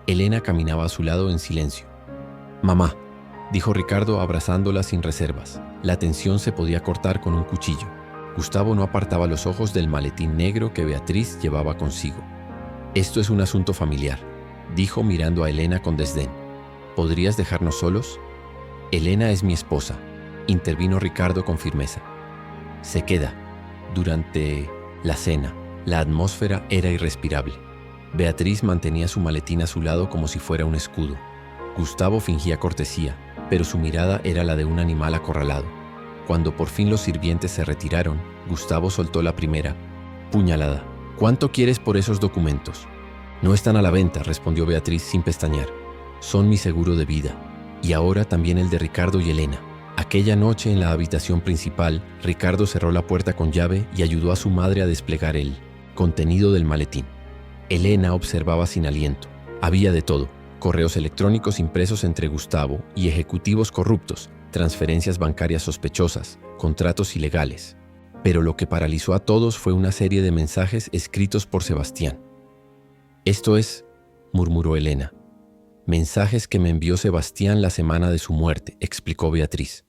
Elena caminaba a su lado en silencio. «Mamá», dijo Ricardo abrazándola sin reservas. La tensión se podía cortar con un cuchillo. Gustavo no apartaba los ojos del maletín negro que Beatriz llevaba consigo. «Esto es un asunto familiar», dijo mirando a Elena con desdén. «¿Podrías dejarnos solos?» «Elena es mi esposa», intervino Ricardo con firmeza. «Se queda». Durante la cena, la atmósfera era irrespirable. Beatriz mantenía su maletín a su lado como si fuera un escudo. Gustavo fingía cortesía, pero su mirada era la de un animal acorralado. Cuando por fin los sirvientes se retiraron, Gustavo soltó la primera puñalada. «¿Cuánto quieres por esos documentos?» «No están a la venta», respondió Beatriz sin pestañear. «Son mi seguro de vida. Y ahora también el de Ricardo y Elena». Aquella noche en la habitación principal, Ricardo cerró la puerta con llave y ayudó a su madre a desplegar el contenido del maletín. Elena observaba sin aliento. Había de todo: correos electrónicos impresos entre Gustavo y ejecutivos corruptos, transferencias bancarias sospechosas, contratos ilegales. Pero lo que paralizó a todos fue una serie de mensajes escritos por Sebastián. «Esto es», murmuró Elena. «Mensajes que me envió Sebastián la semana de su muerte», explicó Beatriz.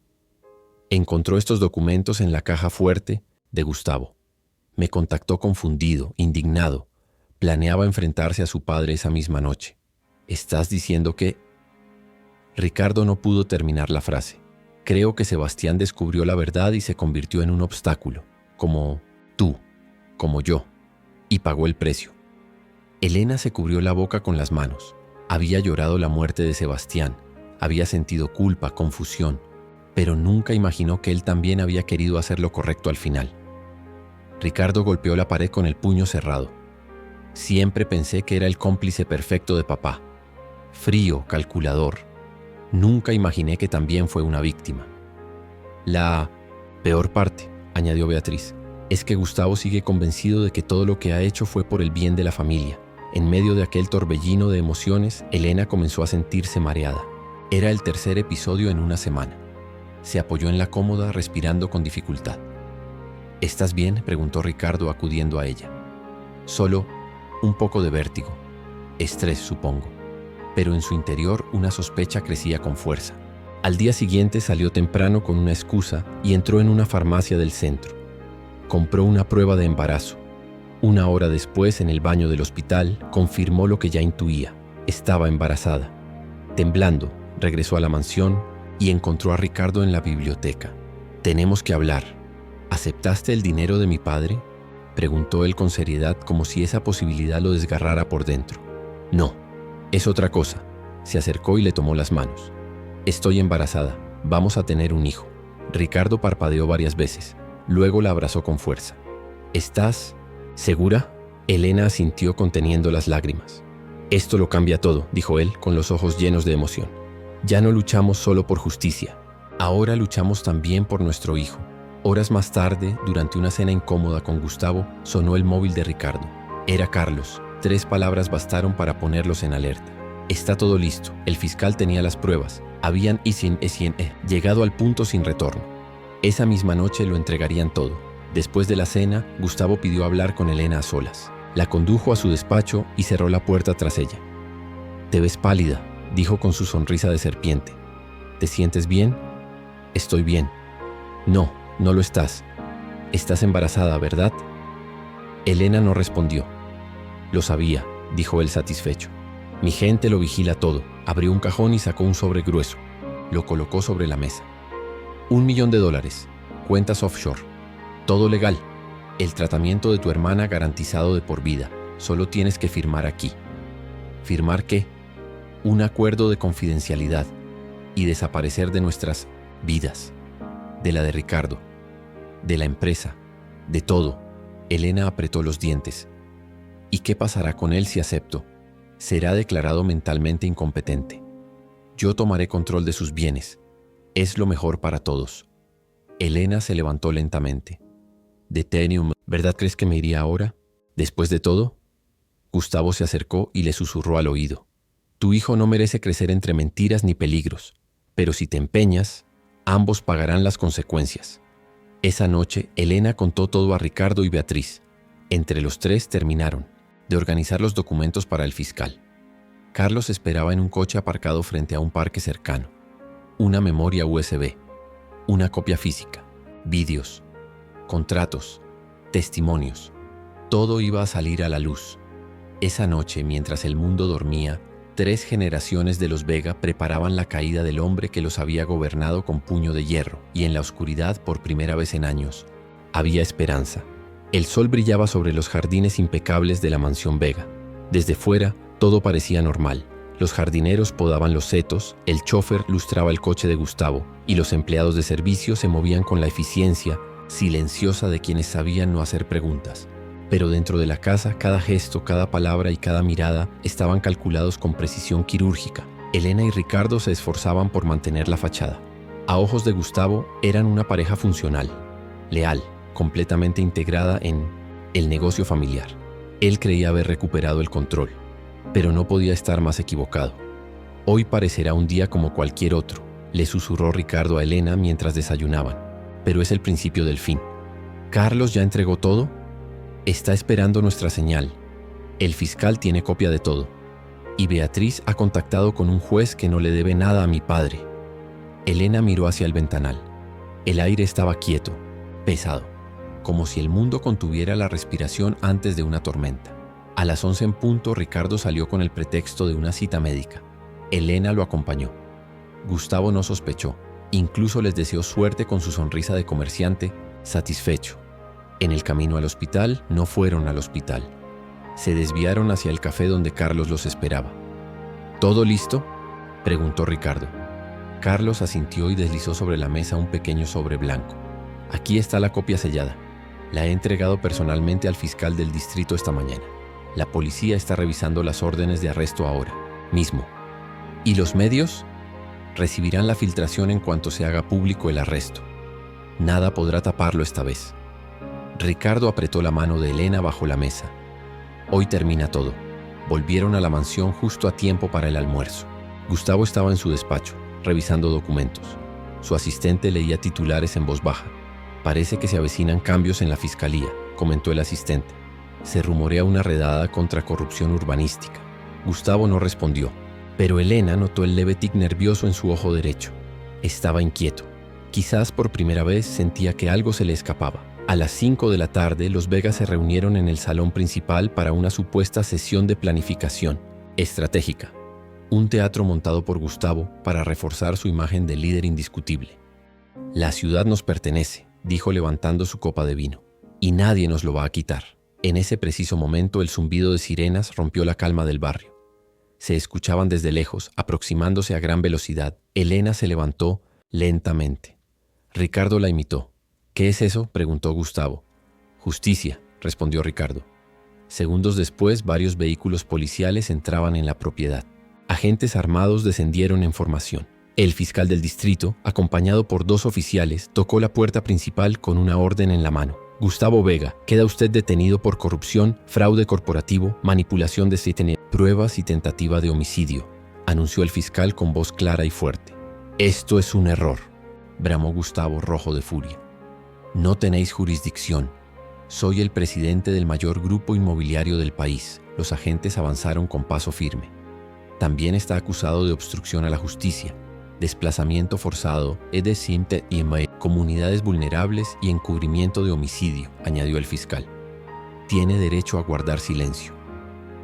Encontró estos documentos en la caja fuerte de Gustavo. Me contactó confundido, indignado. Planeaba enfrentarse a su padre esa misma noche. «¿Estás diciendo que...?» Ricardo no pudo terminar la frase. «Creo que Sebastián descubrió la verdad y se convirtió en un obstáculo, como tú, como yo, y pagó el precio». Elena se cubrió la boca con las manos. Había llorado la muerte de Sebastián, había sentido culpa, confusión, pero nunca imaginó que él también había querido hacer lo correcto al final. Ricardo golpeó la pared con el puño cerrado. «Siempre pensé que era el cómplice perfecto de papá. Frío, calculador. Nunca imaginé que también fue una víctima». «La peor parte», añadió Beatriz, «es que Gustavo sigue convencido de que todo lo que ha hecho fue por el bien de la familia». En medio de aquel torbellino de emociones, Elena comenzó a sentirse mareada. Era el tercer episodio en una semana. Se apoyó en la cómoda, respirando con dificultad. «¿Estás bien?», preguntó Ricardo acudiendo a ella. «Solo un poco de vértigo. Estrés, supongo». Pero en su interior una sospecha crecía con fuerza. Al día siguiente salió temprano con una excusa y entró en una farmacia del centro. Compró una prueba de embarazo. Una hora después, en el baño del hospital, confirmó lo que ya intuía. Estaba embarazada. Temblando, regresó a la mansión y encontró a Ricardo en la biblioteca. «Tenemos que hablar. ¿Aceptaste el dinero de mi padre?», preguntó él con seriedad, como si esa posibilidad lo desgarrara por dentro. «No, es otra cosa». Se acercó y le tomó las manos. «Estoy embarazada. Vamos a tener un hijo». Ricardo parpadeó varias veces. Luego la abrazó con fuerza. «¿Estás segura?». Elena asintió conteniendo las lágrimas. «Esto lo cambia todo», dijo él con los ojos llenos de emoción. «Ya no luchamos solo por justicia. Ahora luchamos también por nuestro hijo». Horas más tarde, durante una cena incómoda con Gustavo, sonó el móvil de Ricardo. Era Carlos. 3 palabras bastaron para ponerlos en alerta. «Está todo listo. El fiscal tenía las pruebas. Habían llegado al punto sin retorno. Esa misma noche lo entregarían todo». Después de la cena, Gustavo pidió hablar con Elena a solas. La condujo a su despacho y cerró la puerta tras ella. «Te ves pálida», dijo con su sonrisa de serpiente. «¿Te sientes bien?». «Estoy bien». «No, no lo estás. Estás embarazada, ¿verdad?». Elena no respondió. «Lo sabía», dijo él satisfecho. «Mi gente lo vigila todo». Abrió un cajón y sacó un sobre grueso. Lo colocó sobre la mesa. $1 millón, cuentas offshore. Todo legal. El tratamiento de tu hermana garantizado de por vida. Solo tienes que firmar aquí». ¿Firmar qué? «Un acuerdo de confidencialidad y desaparecer de nuestras vidas. De la de Ricardo. De la empresa. De todo». Elena apretó los dientes. «¿Y qué pasará con él si acepto? Será declarado mentalmente incompetente. Yo tomaré control de sus bienes. Es lo mejor para todos». Elena se levantó lentamente. «Detenium, ¿verdad crees que me iría ahora? Después de todo?» Gustavo se acercó y le susurró al oído. «Tu hijo no merece crecer entre mentiras ni peligros, pero si te empeñas, ambos pagarán las consecuencias». Esa noche, Elena contó todo a Ricardo y Beatriz. Entre los tres terminaron de organizar los documentos para el fiscal. Carlos esperaba en un coche aparcado frente a un parque cercano. Una memoria USB, una copia física, vídeos, contratos, testimonios. Todo iba a salir a la luz. Esa noche, mientras el mundo dormía, 3 generaciones de los Vega preparaban la caída del hombre que los había gobernado con puño de hierro, y en la oscuridad, por primera vez en años, había esperanza. El sol brillaba sobre los jardines impecables de la mansión Vega. Desde fuera, todo parecía normal. Los jardineros podaban los setos, el chofer lustraba el coche de Gustavo, y los empleados de servicio se movían con la eficiencia silenciosa de quienes sabían no hacer preguntas. Pero dentro de la casa, cada gesto, cada palabra y cada mirada estaban calculados con precisión quirúrgica. Elena y Ricardo se esforzaban por mantener la fachada. A ojos de Gustavo, eran una pareja funcional, leal, completamente integrada en el negocio familiar. Él creía haber recuperado el control, pero no podía estar más equivocado. Hoy parecerá un día como cualquier otro, le susurró Ricardo a Elena mientras desayunaban, pero es el principio del fin. ¿Carlos ya entregó todo? Está esperando nuestra señal. El fiscal tiene copia de todo. Y Beatriz ha contactado con un juez que no le debe nada a mi padre. Elena miró hacia el ventanal. El aire estaba quieto, pesado, como si el mundo contuviera la respiración antes de una tormenta. A las 11 en punto, Ricardo salió con el pretexto de una cita médica. Elena lo acompañó. Gustavo no sospechó. Incluso les deseó suerte con su sonrisa de comerciante, satisfecho. En el camino al hospital, no fueron al hospital. Se desviaron hacia el café donde Carlos los esperaba. ¿Todo listo?, preguntó Ricardo. Carlos asintió y deslizó sobre la mesa un pequeño sobre blanco. Aquí está la copia sellada. La he entregado personalmente al fiscal del distrito esta mañana. La policía está revisando las órdenes de arresto ahora mismo. ¿Y los medios? Recibirán la filtración en cuanto se haga público el arresto. Nada podrá taparlo esta vez. Ricardo apretó la mano de Elena bajo la mesa. Hoy termina todo. Volvieron a la mansión justo a tiempo para el almuerzo. Gustavo estaba en su despacho, revisando documentos. Su asistente leía titulares en voz baja. Parece que se avecinan cambios en la fiscalía, comentó el asistente. Se rumorea una redada contra corrupción urbanística. Gustavo no respondió, pero Elena notó el leve tic nervioso en su ojo derecho. Estaba inquieto. Quizás por primera vez sentía que algo se le escapaba. A las 5 de la tarde, los Vega se reunieron en el salón principal para una supuesta sesión de planificación estratégica. Un teatro montado por Gustavo para reforzar su imagen de líder indiscutible. La ciudad nos pertenece, dijo levantando su copa de vino, y nadie nos lo va a quitar. En ese preciso momento, el zumbido de sirenas rompió la calma del barrio. Se escuchaban desde lejos, aproximándose a gran velocidad. Elena se levantó lentamente. Ricardo la imitó. ¿Qué es eso?, preguntó Gustavo. Justicia, respondió Ricardo. Segundos después, varios vehículos policiales entraban en la propiedad. Agentes armados descendieron en formación. El fiscal del distrito, acompañado por 2 oficiales, tocó la puerta principal con una orden en la mano. Gustavo Vega, queda usted detenido por corrupción, fraude corporativo, manipulación de pruebas y tentativa de homicidio, anunció el fiscal con voz clara y fuerte. Esto es un error, bramó Gustavo, rojo de furia. No tenéis jurisdicción. Soy el presidente del mayor grupo inmobiliario del país. Los agentes avanzaron con paso firme. También está acusado de obstrucción a la justicia, desplazamiento forzado, comunidades vulnerables y encubrimiento de homicidio, añadió el fiscal. Tiene derecho a guardar silencio.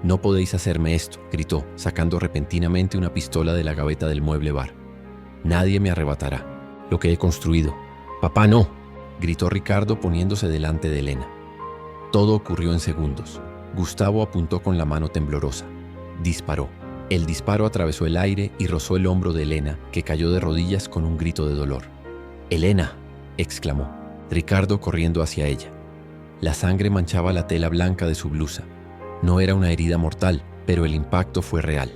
No podéis hacerme esto, gritó, sacando repentinamente una pistola de la gaveta del mueble bar. Nadie me arrebatará lo que he construido. Papá, no, gritó Ricardo poniéndose delante de Elena. Todo ocurrió en segundos. Gustavo apuntó con la mano temblorosa. Disparó. El disparo atravesó el aire y rozó el hombro de Elena, que cayó de rodillas con un grito de dolor. «¡Elena!», exclamó. Ricardo corriendo hacia ella. La sangre manchaba la tela blanca de su blusa. No era una herida mortal, pero el impacto fue real.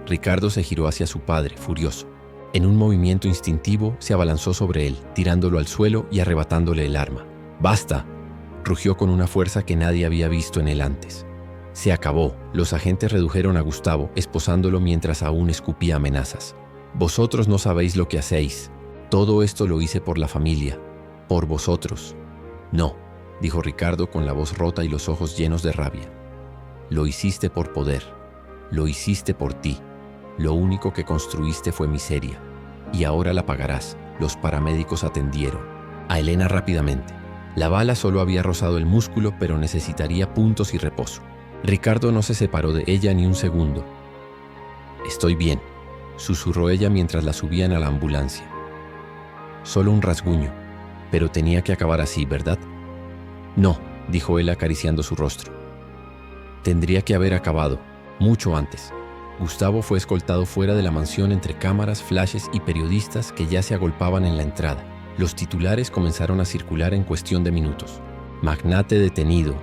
Ricardo se giró hacia su padre, furioso. En un movimiento instintivo, se abalanzó sobre él, tirándolo al suelo y arrebatándole el arma. «¡Basta!», rugió con una fuerza que nadie había visto en él antes. Se acabó. Los agentes redujeron a Gustavo, esposándolo mientras aún escupía amenazas. «Vosotros no sabéis lo que hacéis. Todo esto lo hice por la familia. Por vosotros. No, dijo Ricardo con la voz rota y los ojos llenos de rabia. Lo hiciste por poder. Lo hiciste por ti. Lo único que construiste fue miseria. Y ahora la pagarás. Los paramédicos atendieron a Elena rápidamente. La bala solo había rozado el músculo, pero necesitaría puntos y reposo. Ricardo no se separó de ella ni un segundo. «Estoy bien», susurró ella mientras la subían a la ambulancia. «Solo un rasguño, pero tenía que acabar así, ¿verdad?» «No», dijo él acariciando su rostro. «Tendría que haber acabado, mucho antes». Gustavo fue escoltado fuera de la mansión entre cámaras, flashes y periodistas que ya se agolpaban en la entrada. Los titulares comenzaron a circular en cuestión de minutos. Magnate detenido.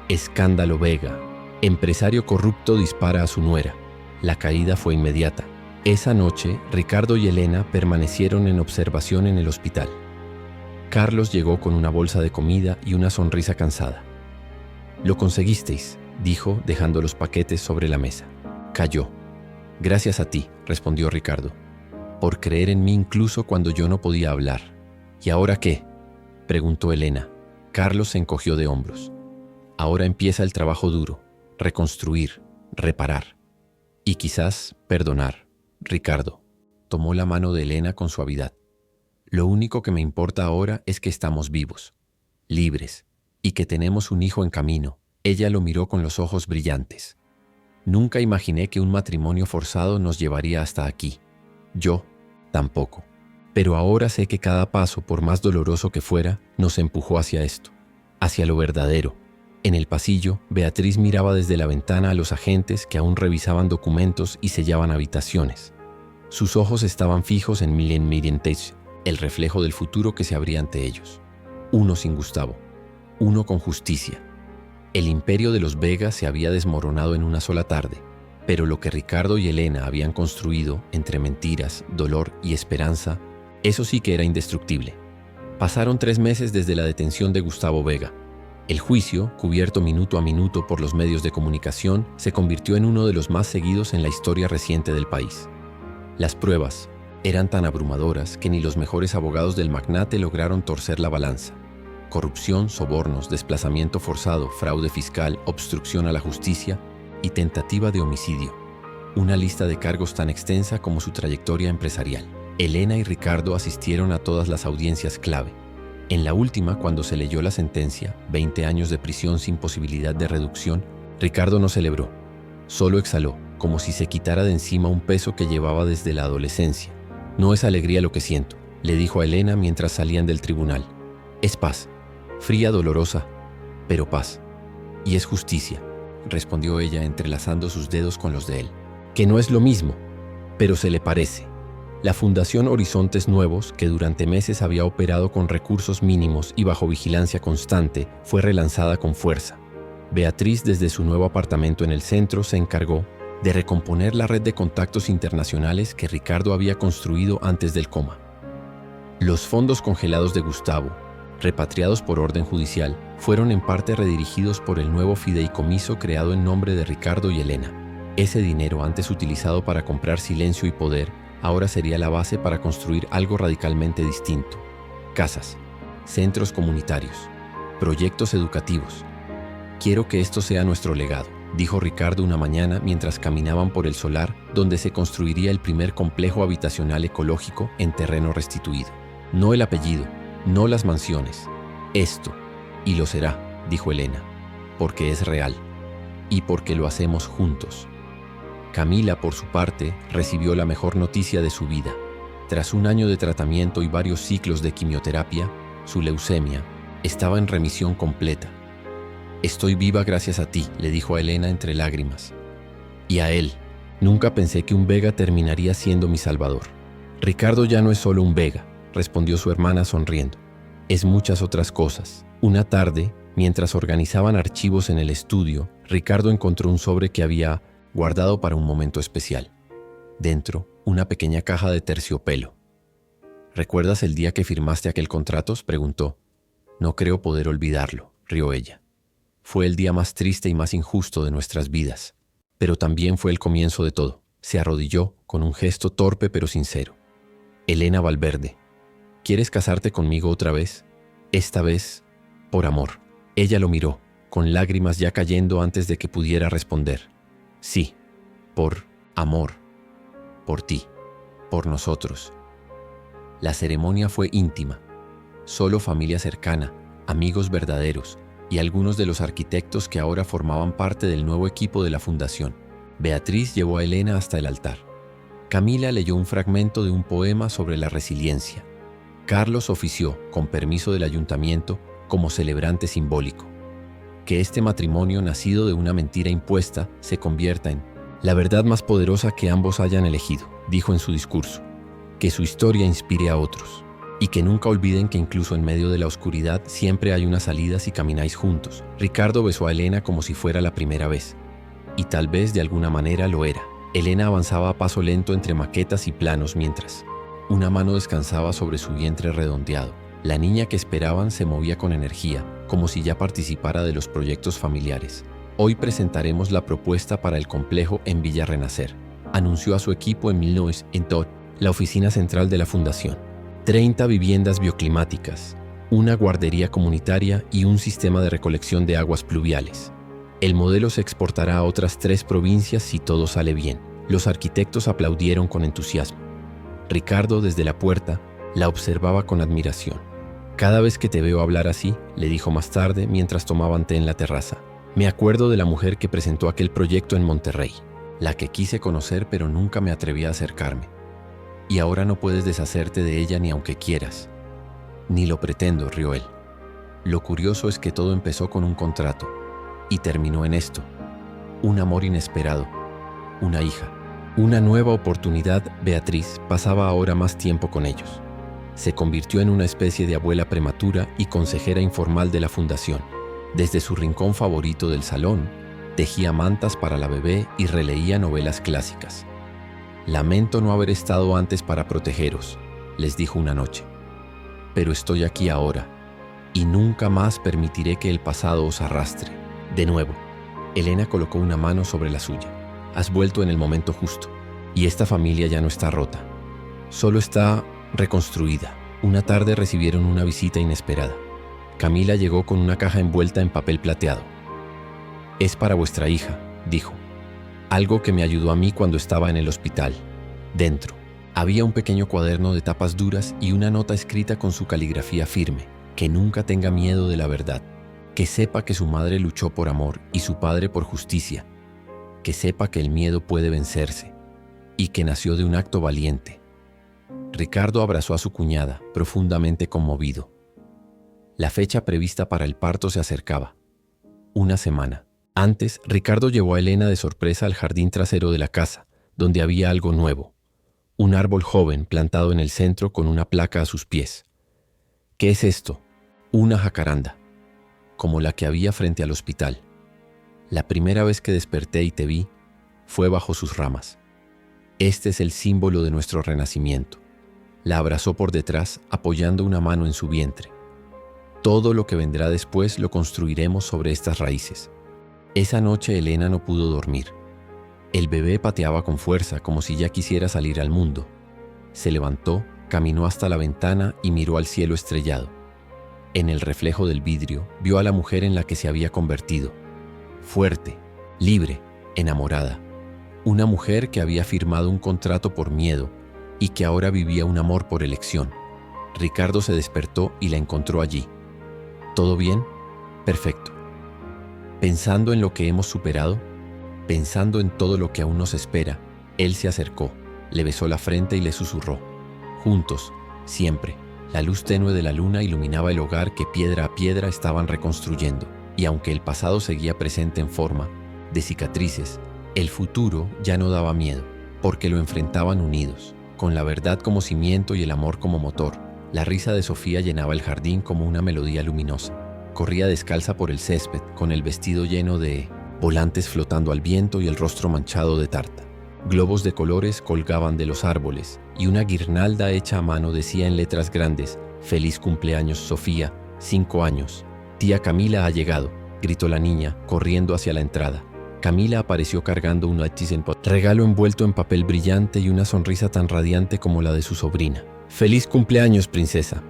Escándalo Vega. Empresario corrupto dispara a su nuera. La caída fue inmediata. Esa noche, Ricardo y Elena permanecieron en observación en el hospital. Carlos llegó con una bolsa de comida y una sonrisa cansada. «Lo conseguisteis», dijo, dejando los paquetes sobre la mesa. Calló. «Gracias a ti», respondió Ricardo, «por creer en mí incluso cuando yo no podía hablar». «¿Y ahora qué?», preguntó Elena. Carlos se encogió de hombros. «Ahora empieza el trabajo duro, reconstruir, reparar. Y quizás perdonar». Ricardo tomó la mano de Elena con suavidad. «Lo único que me importa ahora es que estamos vivos, libres, y que tenemos un hijo en camino». Ella lo miró con los ojos brillantes. «Nunca imaginé que un matrimonio forzado nos llevaría hasta aquí. Yo tampoco. Pero ahora sé que cada paso, por más doloroso que fuera, nos empujó hacia esto, hacia lo verdadero». En el pasillo, Beatriz miraba desde la ventana a los agentes que aún revisaban documentos y sellaban habitaciones. Sus ojos estaban fijos en Milen Mirientech, el reflejo del futuro que se abría ante ellos. Uno sin Gustavo, uno con justicia. El imperio de los Vega se había desmoronado en una sola tarde, pero lo que Ricardo y Elena habían construido entre mentiras, dolor y esperanza, eso sí que era indestructible. Pasaron 3 meses desde la detención de Gustavo Vega. El juicio, cubierto minuto a minuto por los medios de comunicación, se convirtió en uno de los más seguidos en la historia reciente del país. Las pruebas eran tan abrumadoras que ni los mejores abogados del magnate lograron torcer la balanza. Corrupción, sobornos, desplazamiento forzado, fraude fiscal, obstrucción a la justicia y tentativa de homicidio. Una lista de cargos tan extensa como su trayectoria empresarial. Elena y Ricardo asistieron a todas las audiencias clave. En la última, cuando se leyó la sentencia, 20 años de prisión sin posibilidad de reducción, Ricardo no celebró. Solo exhaló, como si se quitara de encima un peso que llevaba desde la adolescencia. «No es alegría lo que siento», le dijo a Elena mientras salían del tribunal. «Es paz. Fría, dolorosa, pero paz. Y es justicia», respondió ella entrelazando sus dedos con los de él. «Que no es lo mismo, pero se le parece». La Fundación Horizontes Nuevos, que durante meses había operado con recursos mínimos y bajo vigilancia constante, fue relanzada con fuerza. Beatriz, desde su nuevo apartamento en el centro, se encargó de recomponer la red de contactos internacionales que Ricardo había construido antes del coma. Los fondos congelados de Gustavo, repatriados por orden judicial, fueron en parte redirigidos por el nuevo fideicomiso creado en nombre de Ricardo y Elena. Ese dinero, antes utilizado para comprar silencio y poder, ahora sería la base para construir algo radicalmente distinto. Casas, centros comunitarios, proyectos educativos. «Quiero que esto sea nuestro legado», dijo Ricardo una mañana mientras caminaban por el solar donde se construiría el primer complejo habitacional ecológico en terreno restituido. «No el apellido, no las mansiones. Esto, y lo será», dijo Elena, «porque es real y porque lo hacemos juntos». Camila, por su parte, recibió la mejor noticia de su vida. Tras un año de tratamiento y varios ciclos de quimioterapia, su leucemia estaba en remisión completa. «Estoy viva gracias a ti», le dijo a Elena entre lágrimas. «Y a él. Nunca pensé que un Vega terminaría siendo mi salvador». «Ricardo ya no es solo un Vega», respondió su hermana sonriendo. «Es muchas otras cosas». Una tarde, mientras organizaban archivos en el estudio, Ricardo encontró un sobre que había guardado para un momento especial. Dentro, una pequeña caja de terciopelo. «¿Recuerdas el día que firmaste aquel contrato?», preguntó. «No creo poder olvidarlo», rió ella. «Fue el día más triste y más injusto de nuestras vidas, pero también fue el comienzo de todo». Se arrodilló con un gesto torpe pero sincero. «Elena Valverde, ¿quieres casarte conmigo otra vez?». Esta vez, por amor. Ella lo miró, con lágrimas ya cayendo antes de que pudiera responder. Sí, por amor, por ti, por nosotros. La ceremonia fue íntima, solo familia cercana, amigos verdaderos y algunos de los arquitectos que ahora formaban parte del nuevo equipo de la fundación. Beatriz llevó a Elena hasta el altar. Camila leyó un fragmento de un poema sobre la resiliencia. Carlos ofició, con permiso del ayuntamiento, como celebrante simbólico. Que este matrimonio nacido de una mentira impuesta se convierta en la verdad más poderosa que ambos hayan elegido, dijo en su discurso. Que su historia inspire a otros. Y que nunca olviden que incluso en medio de la oscuridad siempre hay una salida si camináis juntos. Ricardo besó a Elena como si fuera la primera vez. Y tal vez de alguna manera lo era. Elena avanzaba a paso lento entre maquetas y planos mientras una mano descansaba sobre su vientre redondeado. La niña que esperaban se movía con energía, como si ya participara de los proyectos familiares. Hoy presentaremos la propuesta para el complejo en Villa Renacer, anunció a su equipo en 1900 la oficina central de la fundación. 30 viviendas bioclimáticas, una guardería comunitaria y un sistema de recolección de aguas pluviales. El modelo se exportará a otras 3 provincias si todo sale bien. Los arquitectos aplaudieron con entusiasmo. Ricardo, desde la puerta, la observaba con admiración. Cada vez que te veo hablar así, le dijo más tarde mientras tomaban té en la terraza, me acuerdo de la mujer que presentó aquel proyecto en Monterrey, la que quise conocer pero nunca me atreví a acercarme. Y ahora no puedes deshacerte de ella ni aunque quieras. Ni lo pretendo, rió él. Lo curioso es que todo empezó con un contrato y terminó en esto. Un amor inesperado, una hija. Una nueva oportunidad. Beatriz pasaba ahora más tiempo con ellos. Se convirtió en una especie de abuela prematura y consejera informal de la fundación. Desde su rincón favorito del salón, tejía mantas para la bebé y releía novelas clásicas. Lamento no haber estado antes para protegeros, les dijo una noche. Pero estoy aquí ahora, y nunca más permitiré que el pasado os arrastre. De nuevo, Elena colocó una mano sobre la suya. Has vuelto en el momento justo, y esta familia ya no está rota. Solo está reconstruida. Una tarde recibieron una visita inesperada. Camila llegó con una caja envuelta en papel plateado. Es para vuestra hija, dijo. Algo que me ayudó a mí cuando estaba en el hospital. Dentro había un pequeño cuaderno de tapas duras y una nota escrita con su caligrafía firme. Que nunca tenga miedo de la verdad. Que sepa que su madre luchó por amor y su padre por justicia. Que sepa que el miedo puede vencerse y que nació de un acto valiente. Ricardo abrazó a su cuñada, profundamente conmovido. La fecha prevista para el parto se acercaba. Una semana. Antes, Ricardo llevó a Elena de sorpresa al jardín trasero de la casa, donde había algo nuevo. Un árbol joven plantado en el centro con una placa a sus pies. ¿Qué es esto? Una jacaranda, como la que había frente al hospital. La primera vez que desperté y te vi, fue bajo sus ramas. Este es el símbolo de nuestro renacimiento. La abrazó por detrás, apoyando una mano en su vientre. Todo lo que vendrá después lo construiremos sobre estas raíces. Esa noche Elena no pudo dormir. El bebé pateaba con fuerza, como si ya quisiera salir al mundo. Se levantó, caminó hasta la ventana y miró al cielo estrellado. En el reflejo del vidrio, vio a la mujer en la que se había convertido. Fuerte, libre, enamorada. Una mujer que había firmado un contrato por miedo y que ahora vivía un amor por elección. Ricardo se despertó y la encontró allí. ¿Todo bien? Perfecto. Pensando en lo que hemos superado, pensando en todo lo que aún nos espera, él se acercó, le besó la frente y le susurró. Juntos, siempre, la luz tenue de la luna iluminaba el hogar que piedra a piedra estaban reconstruyendo. Y aunque el pasado seguía presente en forma de cicatrices, el futuro ya no daba miedo, porque lo enfrentaban unidos, con la verdad como cimiento y el amor como motor. La risa de Sofía llenaba el jardín como una melodía luminosa. Corría descalza por el césped, con el vestido lleno de volantes flotando al viento y el rostro manchado de tarta. Globos de colores colgaban de los árboles, y una guirnalda hecha a mano decía en letras grandes: «Feliz cumpleaños, Sofía, 5 años». «Tía Camila ha llegado», gritó la niña, corriendo hacia la entrada. Camila apareció cargando un regalo envuelto en papel brillante y una sonrisa tan radiante como la de su sobrina. «Feliz cumpleaños, princesa».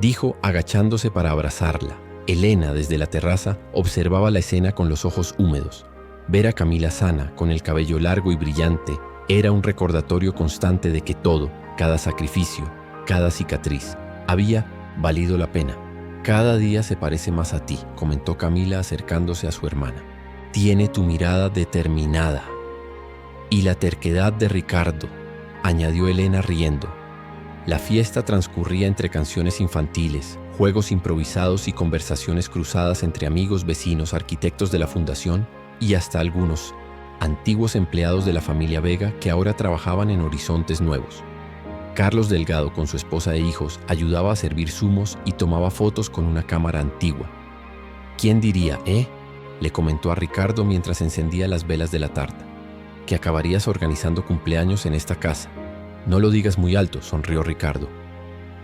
dijo agachándose para abrazarla. Elena, desde la terraza, observaba la escena con los ojos húmedos. Ver a Camila sana, con el cabello largo y brillante, era un recordatorio constante de que todo, cada sacrificio, cada cicatriz, había valido la pena. Cada día se parece más a ti, comentó Camila acercándose a su hermana. Tiene tu mirada determinada. Y la terquedad de Ricardo, añadió Elena riendo. La fiesta transcurría entre canciones infantiles, juegos improvisados y conversaciones cruzadas entre amigos, vecinos, arquitectos de la fundación y hasta algunos antiguos empleados de la familia Vega que ahora trabajaban en horizontes nuevos. Carlos Delgado, con su esposa e hijos, ayudaba a servir zumos y tomaba fotos con una cámara antigua. ¿Quién diría, le comentó a Ricardo mientras encendía las velas de la tarta, que acabarías organizando cumpleaños en esta casa? No lo digas muy alto, sonrió Ricardo.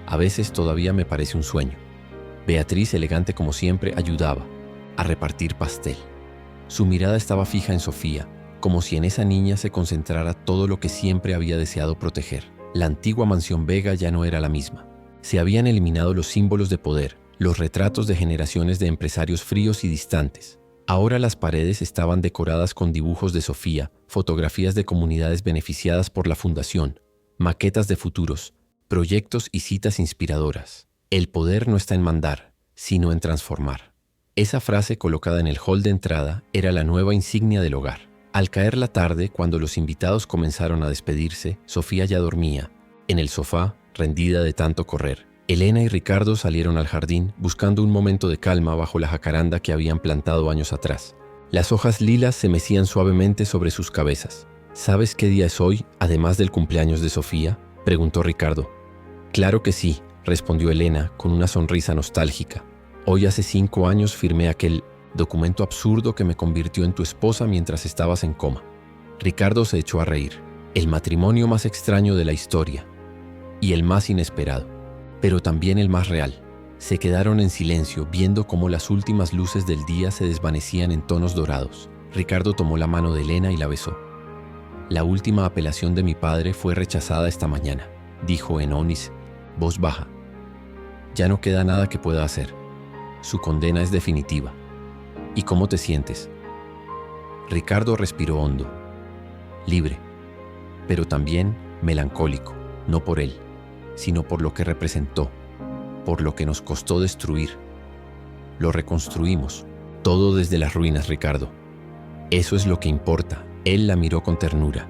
A veces todavía me parece un sueño. Beatriz, elegante como siempre, ayudaba a repartir pastel. Su mirada estaba fija en Sofía, como si en esa niña se concentrara todo lo que siempre había deseado proteger. La antigua mansión Vega ya no era la misma. Se habían eliminado los símbolos de poder, los retratos de generaciones de empresarios fríos y distantes. Ahora las paredes estaban decoradas con dibujos de Sofía, fotografías de comunidades beneficiadas por la fundación, maquetas de futuros, proyectos y citas inspiradoras. El poder no está en mandar, sino en transformar. Esa frase colocada en el hall de entrada era la nueva insignia del hogar. Al caer la tarde, cuando los invitados comenzaron a despedirse, Sofía ya dormía, en el sofá, rendida de tanto correr. Elena y Ricardo salieron al jardín buscando un momento de calma bajo la jacaranda que habían plantado años atrás. Las hojas lilas se mecían suavemente sobre sus cabezas. ¿Sabes qué día es hoy, además del cumpleaños de Sofía?, preguntó Ricardo. Claro que sí, respondió Elena con una sonrisa nostálgica. Hoy hace 5 años firmé aquel documento absurdo que me convirtió en tu esposa mientras estabas en coma. Ricardo se echó a reír. El matrimonio más extraño de la historia y el más inesperado, pero también el más real. Se quedaron en silencio viendo cómo las últimas luces del día se desvanecían en tonos dorados. Ricardo tomó la mano de Elena y la besó. La última apelación de mi padre fue rechazada esta mañana, dijo Enonis, voz baja. Ya no queda nada que pueda hacer. Su condena es definitiva. ¿Y cómo te sientes? Ricardo respiró hondo. Libre, pero también melancólico, no por él, sino por lo que representó, por lo que nos costó destruir. Lo reconstruimos, todo desde las ruinas, Ricardo. Eso es lo que importa. Él la miró con ternura.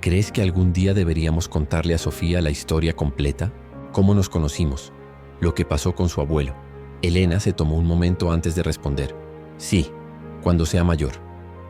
¿Crees que algún día deberíamos contarle a Sofía la historia completa? ¿Cómo nos conocimos? Lo que pasó con su abuelo. Elena se tomó un momento antes de responder. Sí, cuando sea mayor.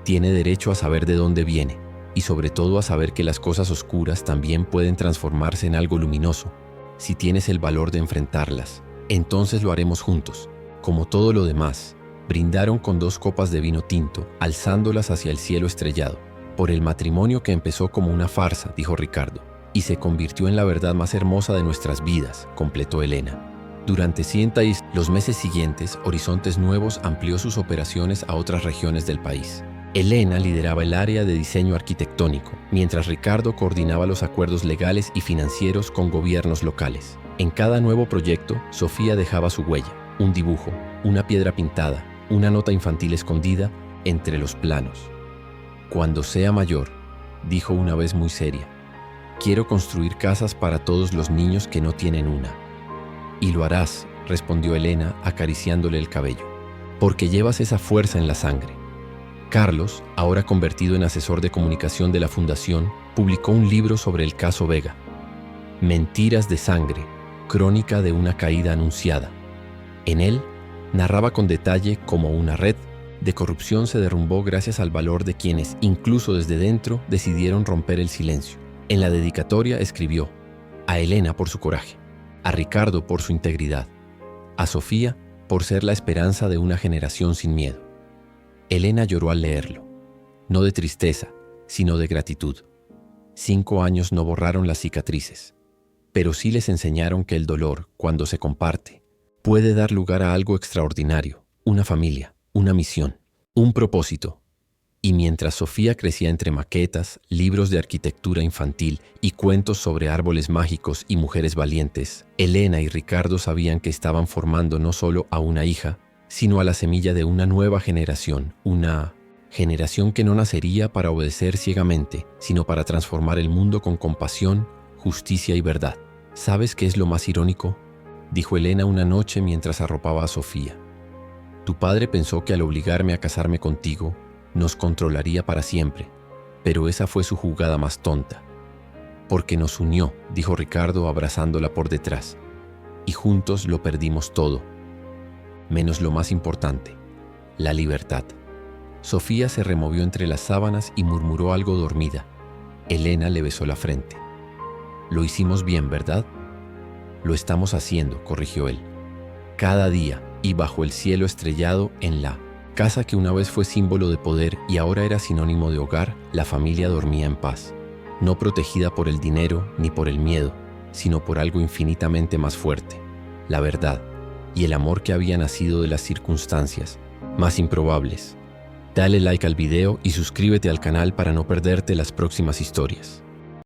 Tiene derecho a saber de dónde viene y sobre todo a saber que las cosas oscuras también pueden transformarse en algo luminoso. Si tienes el valor de enfrentarlas, entonces lo haremos juntos. Como todo lo demás, brindaron con 2 copas de vino tinto, alzándolas hacia el cielo estrellado. Por el matrimonio que empezó como una farsa, dijo Ricardo, y se convirtió en la verdad más hermosa de nuestras vidas, completó Elena. Durante los meses siguientes, Horizontes Nuevos amplió sus operaciones a otras regiones del país. Elena lideraba el área de diseño arquitectónico, mientras Ricardo coordinaba los acuerdos legales y financieros con gobiernos locales. En cada nuevo proyecto, Sofía dejaba su huella, un dibujo, una piedra pintada, una nota infantil escondida entre los planos. Cuando sea mayor, dijo una vez muy seria, quiero construir casas para todos los niños que no tienen una. Y lo harás, respondió Elena acariciándole el cabello, porque llevas esa fuerza en la sangre. Carlos, ahora convertido en asesor de comunicación de la Fundación, publicó un libro sobre el caso Vega. Mentiras de sangre, crónica de una caída anunciada. En él, narraba con detalle cómo una red de corrupción se derrumbó gracias al valor de quienes, incluso desde dentro, decidieron romper el silencio. En la dedicatoria escribió, a Elena por su coraje, a Ricardo por su integridad, a Sofía por ser la esperanza de una generación sin miedo. Elena lloró al leerlo, no de tristeza, sino de gratitud. 5 años no borraron las cicatrices, pero sí les enseñaron que el dolor, cuando se comparte, puede dar lugar a algo extraordinario, una familia, una misión, un propósito. Y mientras Sofía crecía entre maquetas, libros de arquitectura infantil y cuentos sobre árboles mágicos y mujeres valientes, Elena y Ricardo sabían que estaban formando no solo a una hija, sino a la semilla de una nueva generación, una generación que no nacería para obedecer ciegamente, sino para transformar el mundo con compasión, justicia y verdad. ¿Sabes qué es lo más irónico?, dijo Elena una noche mientras arropaba a Sofía. Tu padre pensó que al obligarme a casarme contigo, nos controlaría para siempre, pero esa fue su jugada más tonta. Porque nos unió, dijo Ricardo abrazándola por detrás, y juntos lo perdimos todo, menos lo más importante, la libertad. Sofía se removió entre las sábanas y murmuró algo dormida. Elena le besó la frente. Lo hicimos bien, ¿verdad? Lo estamos haciendo, corrigió él. Cada día y bajo el cielo estrellado en la casa que una vez fue símbolo de poder y ahora era sinónimo de hogar, la familia dormía en paz, no protegida por el dinero ni por el miedo, sino por algo infinitamente más fuerte, la verdad y el amor que había nacido de las circunstancias más improbables. Dale like al video y suscríbete al canal para no perderte las próximas historias.